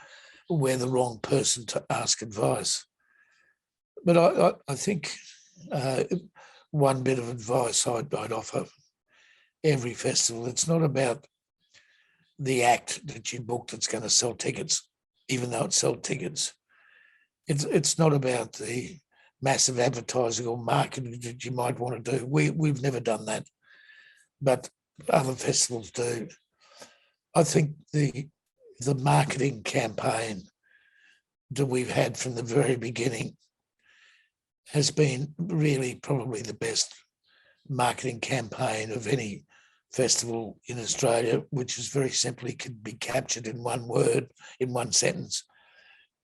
we're the wrong person to ask advice. But I think one bit of advice I'd offer every festival, it's not about the act that you book that's going to sell tickets, even though it sells tickets. It's not about the massive advertising or marketing that you might want to do. We've never done that, but other festivals do. I think the marketing campaign that we've had from the very beginning has been really probably the best marketing campaign of any festival in Australia, which is very simply could be captured in one word, in one sentence.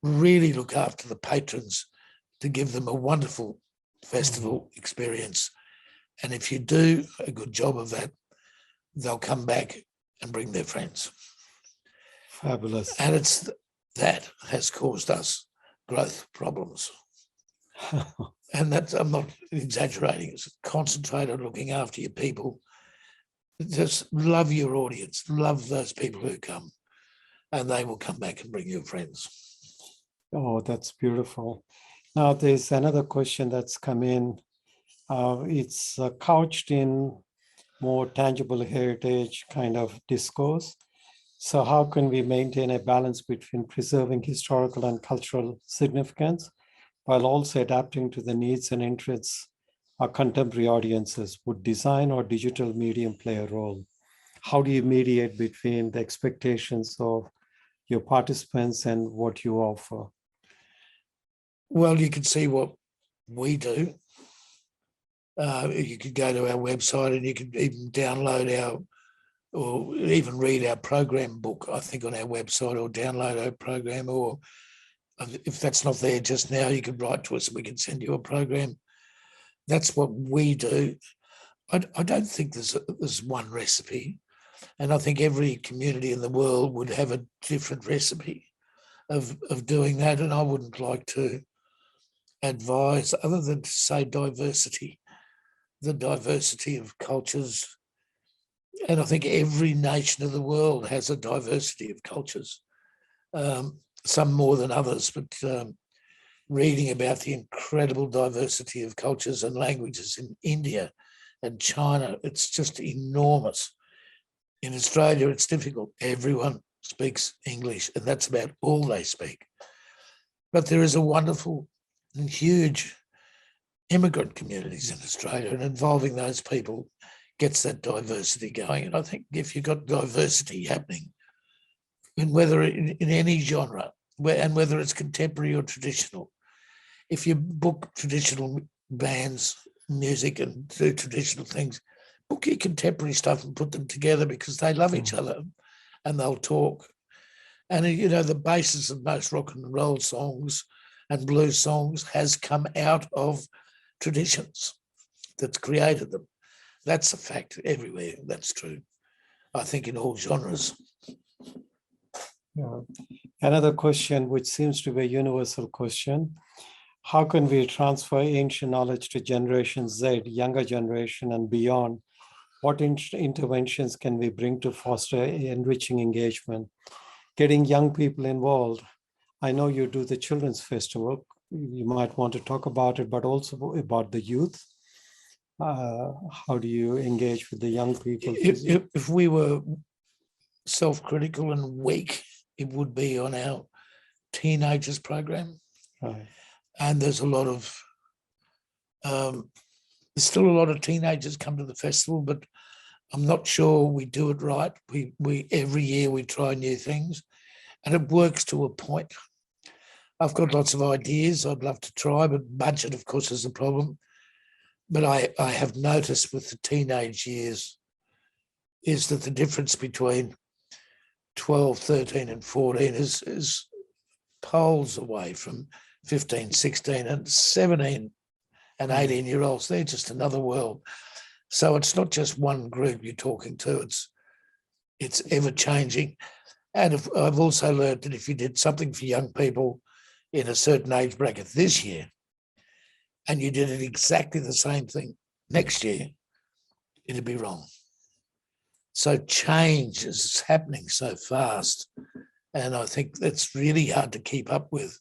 Really look after the patrons to give them a wonderful festival experience. And if you do a good job of that, they'll come back and bring their friends. Fabulous. And it's that has caused us growth problems. And that's, I'm not exaggerating, it's concentrate on looking after your people. Just love your audience, love those people who come, and they will come back and bring you friends. Oh, that's beautiful. Now, there's another question that's come in. It's couched in more tangible heritage kind of discourse. So how can we maintain a balance between preserving historical and cultural significance while also adapting to the needs and interests of contemporary audiences? Would design or digital medium play a role? How do you mediate between the expectations of your participants and what you offer? Well, you can see what we do. You could go to our website and you could even download or even read our program book, I think, on our website, or download our program, or if that's not there just now, you could write to us and we can send you a program. That's what we do. I don't think there's one recipe. And I think every community in the world would have a different recipe of doing that. And I wouldn't like to advise, other than to say diversity, the diversity of cultures. And I think every nation of the world has a diversity of cultures, some more than others, but reading about the incredible diversity of cultures and languages in India and China, it's just enormous. In Australia, it's difficult. Everyone speaks English, and that's about all they speak. But there is a wonderful and huge immigrant communities in Australia, and involving those people gets that diversity going. And I think if you've got diversity happening, and whether in any genre, and whether it's contemporary or traditional, if you book traditional bands, music, and do traditional things, book your contemporary stuff and put them together, because they love each other and they'll talk. And, you know, the basis of most rock and roll songs and blues songs has come out of traditions that's created them. That's a fact everywhere. That's true, I think, in all genres. Yeah. Another question, which seems to be a universal question: how can we transfer ancient knowledge to Generation Z, younger generation, and beyond? What interventions can we bring to foster enriching engagement, getting young people involved? I know you do the Children's Festival. You might want to talk about it, but also about the youth. How do you engage with the young people? If we were self-critical and weak, it would be on our teenagers program. Right. And there's a lot of, there's still a lot of teenagers come to the festival, but I'm not sure we do it right. We every year we try new things, and it works to a point. I've got lots of ideas I'd love to try, but budget, of course, is a problem. But I have noticed with the teenage years is that the difference between 12, 13 and 14 is poles away from 15, 16 and 17 and 18-year-olds. They're just another world. So it's not just one group you're talking to, it's ever changing. And I've also learned that if you did something for young people in a certain age bracket this year, and you did it exactly the same thing next year, it'd be wrong. So change is happening so fast. And I think that's really hard to keep up with.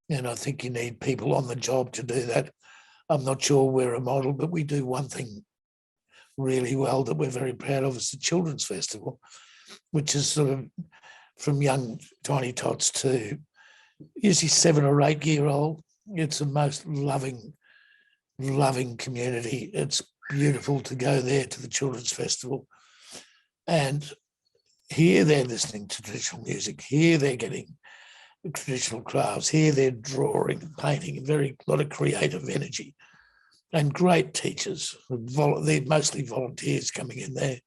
And I think you need people on the job to do that. I'm not sure we're a model, but we do one thing really well that we're very proud of. It's the Children's Festival, which is sort of from young tiny tots to usually 7 or 8 year old. It's the most loving community. It's beautiful to go there to the Children's Festival. And here they're listening to traditional music, here they're getting traditional crafts, here they're drawing, painting, a lot of creative energy, and great teachers. They're mostly volunteers coming in there.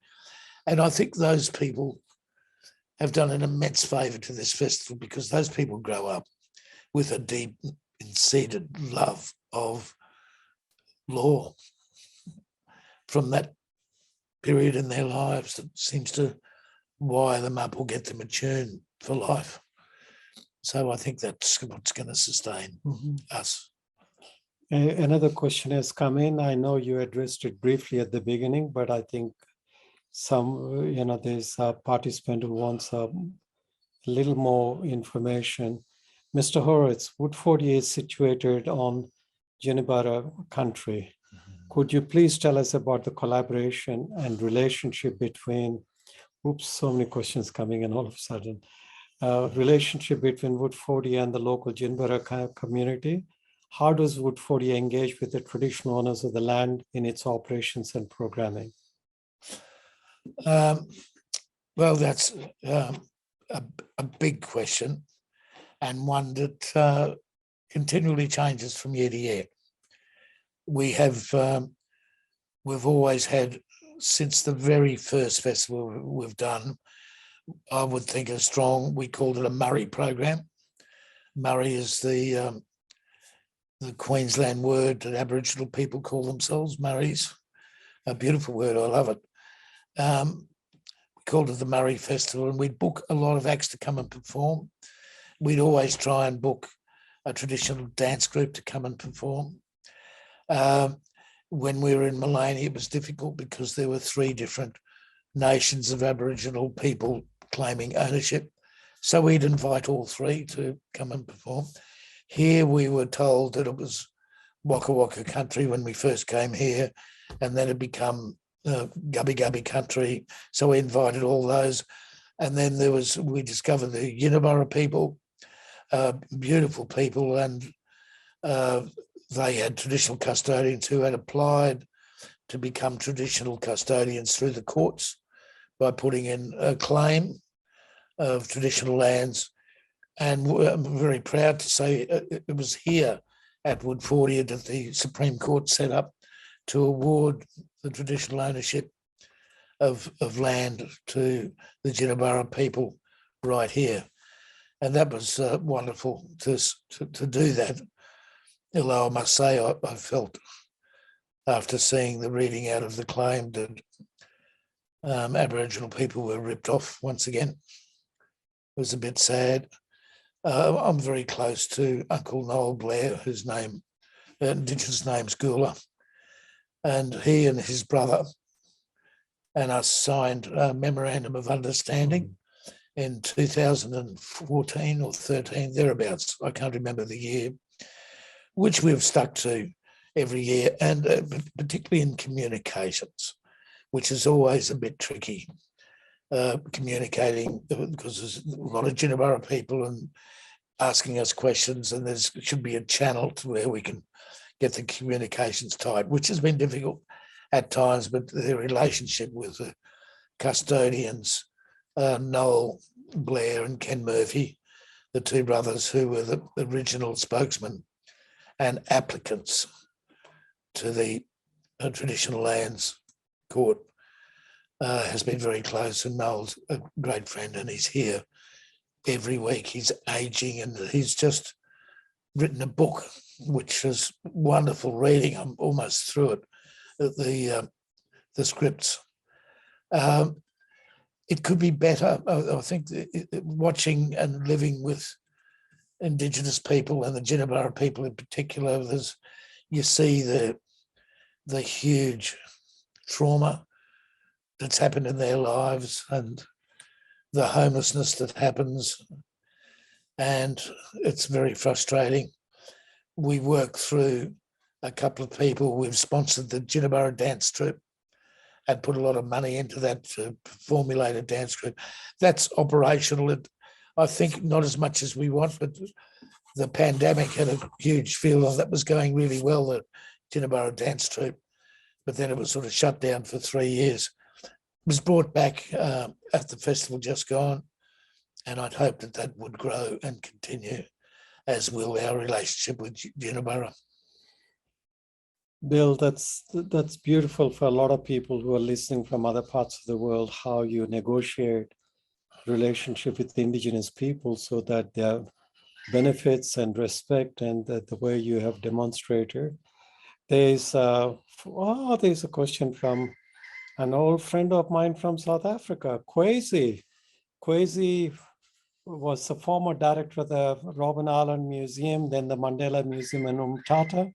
And I think those people have done an immense favour to this festival, because those people grow up with a deep seated love of law from that period in their lives that seems to wire them up or get them attuned for life. So I think that's what's going to sustain us. Another question has come in. I know you addressed it briefly at the beginning, but I think there's a participant who wants a little more information. Mr. Hauritz, Woodfordia is situated on Jinibara country. Could you please tell us about the collaboration and relationship between, so many questions coming in all of a sudden, relationship between Woodfordia and the local Jinibara community? How does Woodfordia engage with the traditional owners of the land in its operations and programming? Well, that's a big question, and one that continually changes from year to year. We've always had, since the very first festival we've done, I would think a strong, we called it a Murray program. Murray is the Queensland word that Aboriginal people call themselves, Murrays. A beautiful word, I love it. We called it the Murray Festival, and we'd book a lot of acts to come and perform. We'd always try and book a traditional dance group to come and perform. When we were in Maloney, it was difficult because there were 3 different nations of Aboriginal people claiming ownership. So we'd invite all 3 to come and perform. Here we were told that it was Waka Waka country when we first came here, and then it become Gubbi Gubbi country. So we invited all those. And then we discovered the Jinibara people, beautiful people, and they had traditional custodians who had applied to become traditional custodians through the courts by putting in a claim of traditional lands. And I'm very proud to say it was here at Woodfordia that the Supreme Court set up to award the traditional ownership of land to the Jinibara people right here. And that was wonderful to do that. Although I must say, I felt after seeing the reading out of the claim that Aboriginal people were ripped off once again. It was a bit sad. I'm very close to Uncle Noel Blair, whose Indigenous name's Gula, and he and his brother and us signed a memorandum of understanding in 2014 or 13, thereabouts. I can't remember the year, which we've stuck to every year, and particularly in communications, which is always a bit tricky, communicating, because there's a lot of Jinibara people and asking us questions, and there should be a channel to where we can get the communications tight, which has been difficult at times, but the relationship with the custodians, Noel Blair and Ken Murphy, the 2 brothers who were the original spokesmen and applicants to the traditional lands court, has been very close, and Noel's a great friend, and he's here every week. He's aging, and he's just written a book, which is wonderful reading. I'm almost through it, the scripts. It could be better. I think watching and living with Indigenous people and the Jinibara people in particular, you see the huge trauma that's happened in their lives and the homelessness that happens, and it's very frustrating. We work through a couple of people. We've sponsored the Jinibara dance troupe and put a lot of money into that to formulate a dance group. That's operational. I think not as much as we want, but the pandemic had a huge feel of that was going really well, the Jinibara dance troupe, but then it was sort of shut down for 3 years. was brought back at the festival just gone, and I'd hope that that would grow and continue, as will our relationship with Ginniburra. Bill, that's beautiful for a lot of people who are listening from other parts of the world, how you negotiate relationship with the Indigenous people so that their benefits and respect and the way you have demonstrated. There's a question from an old friend of mine from South Africa, Kwesi. Kwesi was the former director of the Robben Island Museum, then the Mandela Museum in Umtata.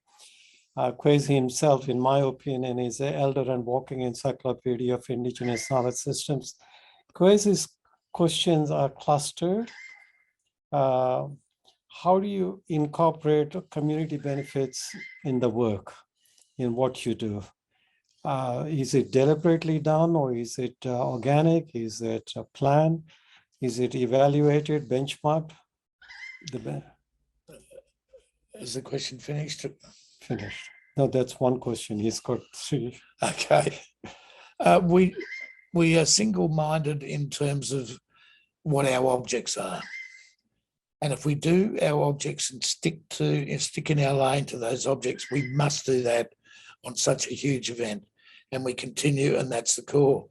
Kwesi himself, in my opinion, is an elder and walking encyclopedia of Indigenous knowledge systems. Kwesi's questions are clustered. How do you incorporate community benefits in the work, in what you do? Is it deliberately done, or is it organic? Is it a plan? Is it evaluated, benchmarked? Is the question finished? Finished. No, that's one question. He's got three. Okay. We are single-minded in terms of what our objects are. And if we do our objects and stick in our lane to those objects, we must do that on such a huge event. And we continue, and that's the core.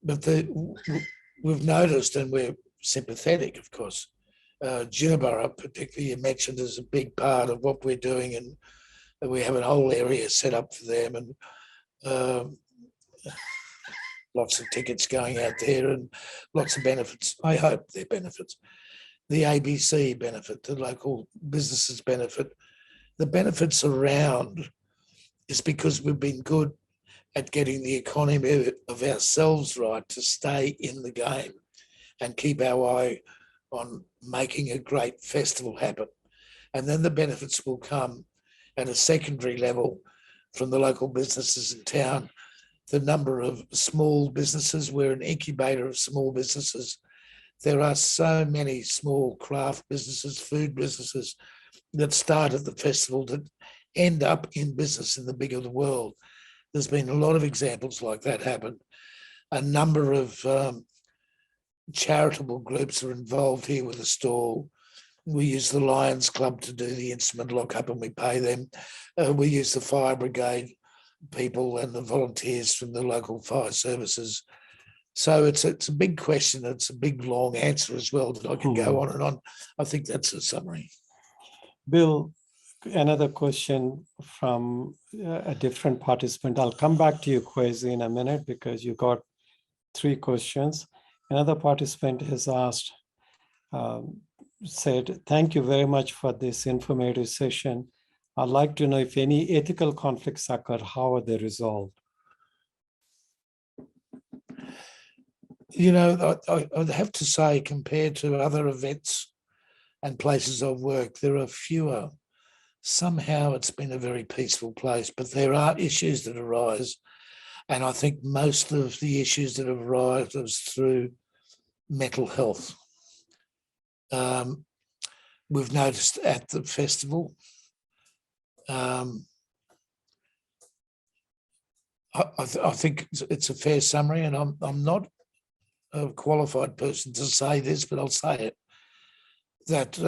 But we've noticed, and we're sympathetic, of course, Ginniburra, particularly, you mentioned, is a big part of what we're doing, and we have a whole area set up for them, and lots of tickets going out there and lots of benefits. I hope they're benefits. The ABC benefit, the local businesses benefit. The benefits around is because we've been good at getting the economy of ourselves right to stay in the game and keep our eye on making a great festival happen. And then the benefits will come at a secondary level from the local businesses in town. The number of small businesses, we're an incubator of small businesses. There are so many small craft businesses, food businesses that start at the festival that end up in business in the bigger the world. There's been a lot of examples like that happen. A number of charitable groups are involved here with the stall. We use the Lions Club to do the instrument lockup, and we pay them. We use the fire brigade people and the volunteers from the local fire services. So it's a big question. It's a big, long answer as well that I can go on and on. I think that's a summary. Bill, another question from a different participant. I'll come back to you, Kwesi, in a minute because you got three questions. Another participant has asked, said, thank you very much for this informative session. I'd like to know if any ethical conflicts occur, how are they resolved? You know, I'd have to say, compared to other events and places of work, there are fewer. Somehow it's been a very peaceful place, but there are issues that arise. And I think most of the issues that have arisen is through mental health. We've noticed at the festival, I think it's a fair summary, and I'm not a qualified person to say this, but I'll say it, that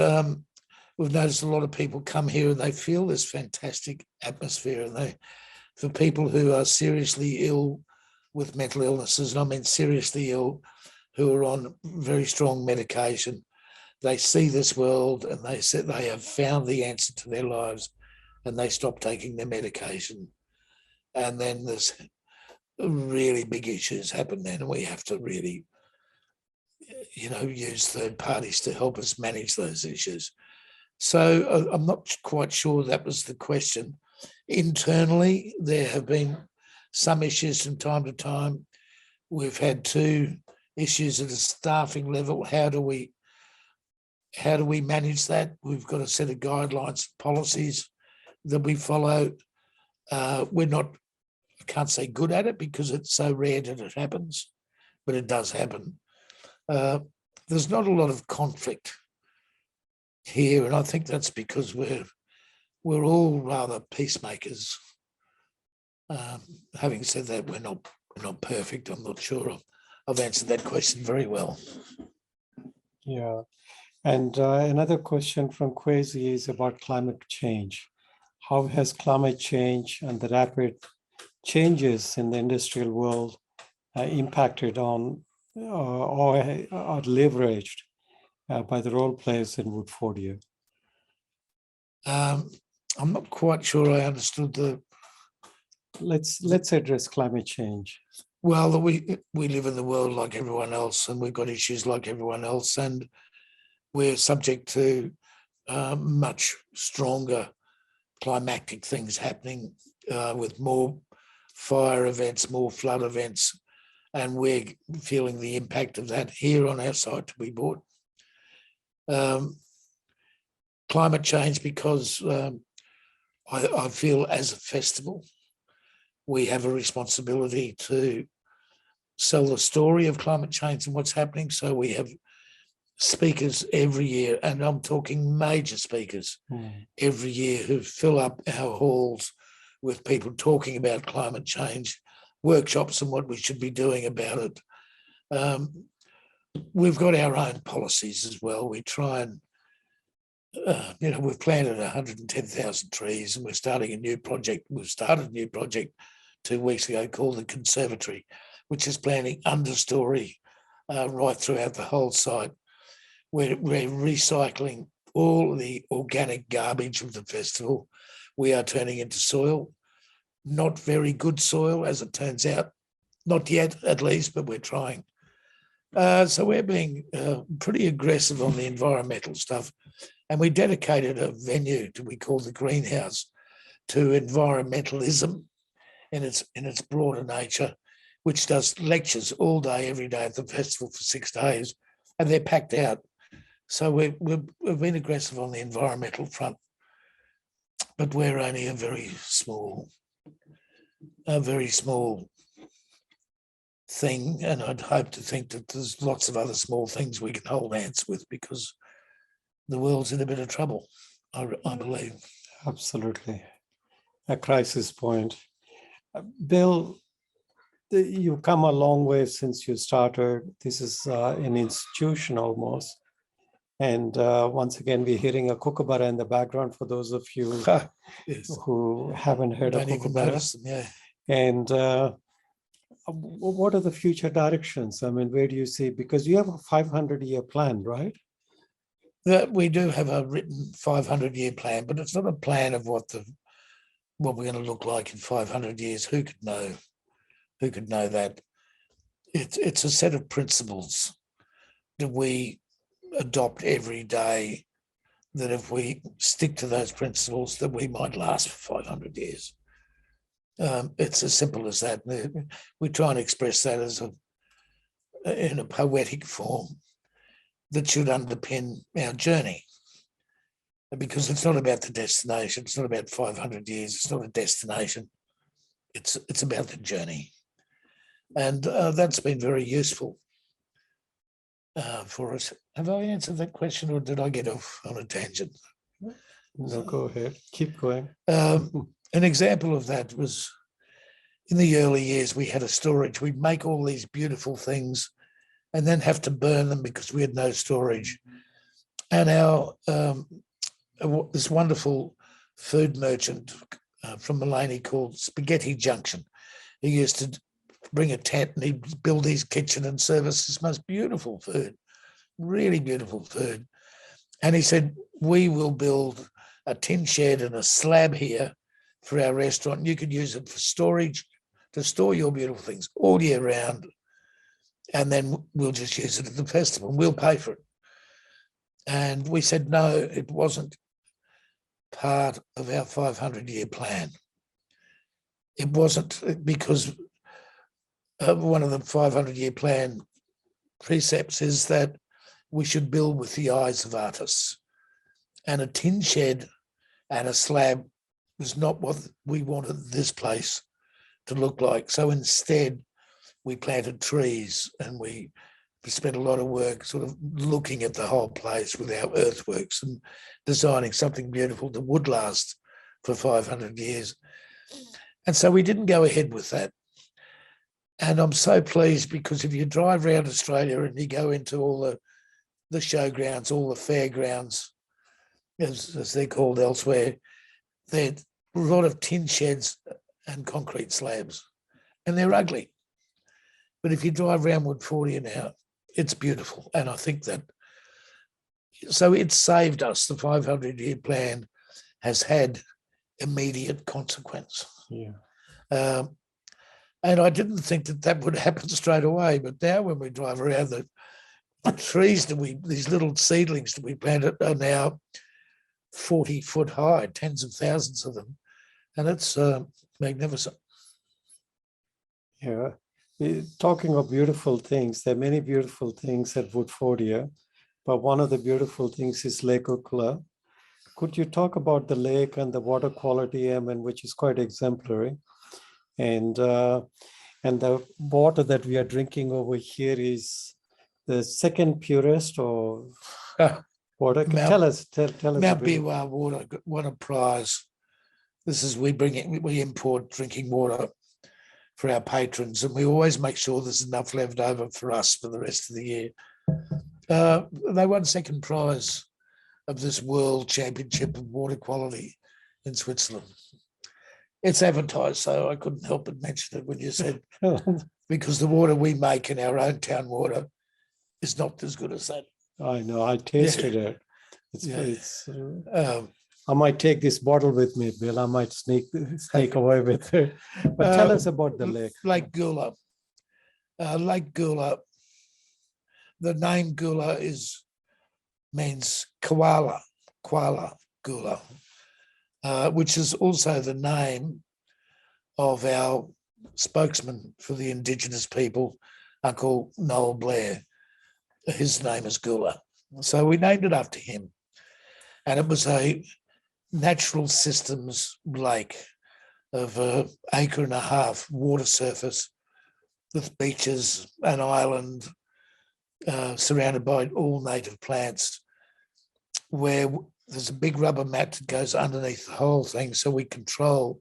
we've noticed a lot of people come here and they feel this fantastic atmosphere, and for people who are seriously ill with mental illnesses, and I mean seriously ill, who are on very strong medication, they see this world and they said they have found the answer to their lives, and they stop taking their medication. And then there's really big issues happen then, and we have to really, use third parties to help us manage those issues. So I'm not quite sure that was the question. Internally, there have been some issues from time to time. We've had two issues at a staffing level. How do we manage that? We've got a set of guidelines, policies that we follow. We're not, I can't say good at it because it's so rare that it happens, but it does happen. There's not a lot of conflict here, and I think that's because we're all rather peacemakers. Having said that, we're not not perfect. I'm not sure I've answered that question very well. Yeah. And another question from Kwesi is about climate change. How has climate change and the rapid changes in the industrial world impacted on or are leveraged by the role players in Woodfordia? I'm not quite sure I understood the. Let's address climate change. Well, we live in the world like everyone else, and we've got issues like everyone else, and we're subject to much stronger climatic things happening with more fire events, more flood events, and we're feeling the impact of that here on our site to be bought. Climate change, because I feel as a festival, we have a responsibility to sell the story of climate change and what's happening. So we have speakers every year, and I'm talking major speakers every year who fill up our halls with people talking about climate change, workshops and what we should be doing about it. We've got our own policies as well. We try and, we've planted 110,000 trees, and we're starting a new project. We've started a new project 2 weeks ago called the Conservatory, which is planting understory right throughout the whole site. We're recycling all the organic garbage of the festival. We are turning into soil, not very good soil, as it turns out. Not yet, at least, but we're trying. So we're being pretty aggressive on the environmental stuff. And we dedicated a venue we call the Greenhouse to environmentalism in its broader nature, which does lectures all day, every day at the festival for 6 days, and they're packed out. So we've been aggressive on the environmental front, but we're only a very small thing, and I'd hope to think that there's lots of other small things we can hold hands with, because the world's in a bit of trouble, I believe. Absolutely. A crisis point. Bill, you've come a long way since you started. This is an institution almost. And once again, we're hearing a kookaburra in the background for those of you Yes. who haven't heard of kookaburra. Yeah. And what are the future directions? I mean, where do you see, because you have a 500-year plan, right? We do have a written 500-year plan, but it's not a plan of what we're going to look like in 500 years. Who could know? Who could know that? It's a set of principles that we adopt every day, that if we stick to those principles, that we might last for 500 years. It's as simple as that. We try and express that in a poetic form that should underpin our journey, because it's not about the destination. It's not about 500 years. It's not a destination. It's about the journey, and that's been very useful for us. Have I answered that question, or did I get off on a tangent? No, go ahead. Keep going. An example of that was in the early years, we had a storage. We'd make all these beautiful things and then have to burn them because we had no storage. And our this wonderful food merchant from Mullaney called Spaghetti Junction, he used to bring a tent and he'd build his kitchen and serve us this most beautiful food, really beautiful food. And he said, we will build a tin shed and a slab here for our restaurant. You could use it for storage, to store your beautiful things all year round. And then we'll just use it at the festival. We'll pay for it. And we said, no, it wasn't part of our 500-year plan. It wasn't, because one of the 500-year plan precepts is that we should build with the eyes of artists. And a tin shed and a slab was not what we wanted this place to look like. So instead, we planted trees, and we spent a lot of work sort of looking at the whole place with our earthworks and designing something beautiful that would last for 500 years. And so we didn't go ahead with that. And I'm so pleased because if you drive around Australia and you go into all the showgrounds, all the fairgrounds, as they're called elsewhere, they're a lot of tin sheds and concrete slabs, and they're ugly. But if you drive around Woodfordia now, it's beautiful. And I think that, so it's saved us. The 500-year plan has had immediate consequence. Yeah. And I didn't think that would happen straight away. But now when we drive around, the trees these little seedlings that we planted are now 40 foot high, tens of thousands of them. And it's magnificent. Yeah. Talking of beautiful things, there are many beautiful things at Woodfordia, but one of the beautiful things is Lake Ukla. Could you talk about the lake and the water quality, which is quite exemplary? And the water that we are drinking over here is the second purest or water. Tell us. Mount Biwa water won a prize. This is we import drinking water for our patrons, and we always make sure there's enough left over for us for the rest of the year. They won second prize of this World Championship of Water Quality in Switzerland. It's advertised, so I couldn't help but mention it when you said, because the water we make in our own town water is not as good as that. I know, I tasted it. I might take this bottle with me, Bill. I might sneak away with it. But tell us about the lake. Lake Gula. Lake Gula, the name Gula means koala Gula, which is also the name of our spokesman for the Indigenous people, Uncle Noel Blair. His name is Gula. So we named it after him. And it was a natural systems lake of an acre and a half water surface with beaches, an island surrounded by all native plants, where there's a big rubber mat that goes underneath the whole thing, so we control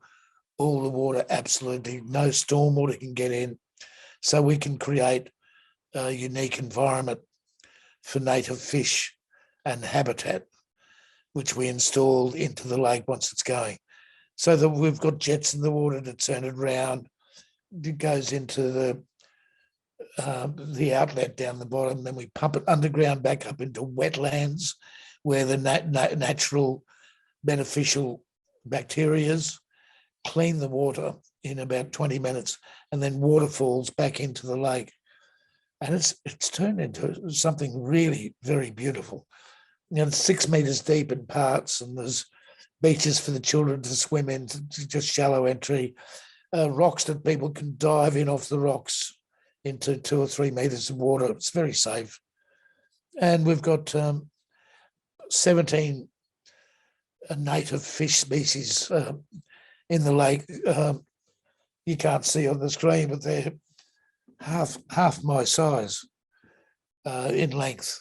all the water absolutely. No stormwater can get in, so we can create a unique environment for native fish and habitat, which we installed into the lake once it's going. So that we've got jets in the water to turn it around. It goes into the outlet down the bottom, then we pump it underground back up into wetlands where the natural beneficial bacterias clean the water in about 20 minutes, and then water falls back into the lake. And it's turned into something really very beautiful. You know, it's 6 meters deep in parts, and there's beaches for the children to swim in, just shallow entry, rocks that people can dive in off the rocks into 2 or 3 meters of water. It's very safe. And we've got 17 native fish species in the lake. You can't see on the screen, but they're half my size in length.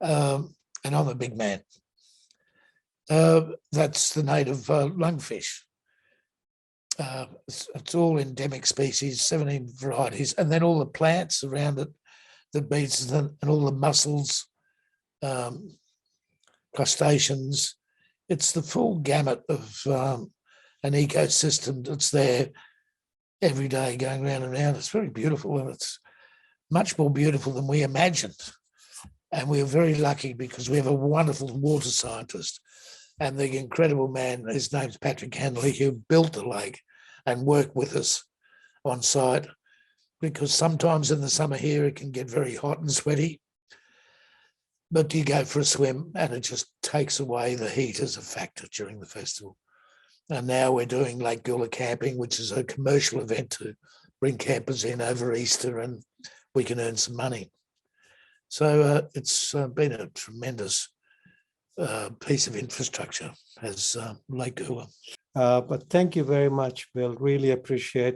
And I'm a big man. That's the native lungfish. It's all endemic species, 17 varieties, and then all the plants around it, the beads and all the mussels, crustaceans. It's the full gamut of an ecosystem that's there every day going round and round. It's very beautiful, and it's much more beautiful than we imagined. And we are very lucky because we have a wonderful water scientist and the incredible man, his name's Patrick Hanley, who built the lake and worked with us on site, because sometimes in the summer here it can get very hot and sweaty, but you go for a swim and it just takes away the heat as a factor during the festival. And now we're doing Lake Gula camping, which is a commercial event to bring campers in over Easter, and we can earn some money. So it's been a tremendous piece of infrastructure as Lake Gula. But thank you very much, Bill. Really appreciate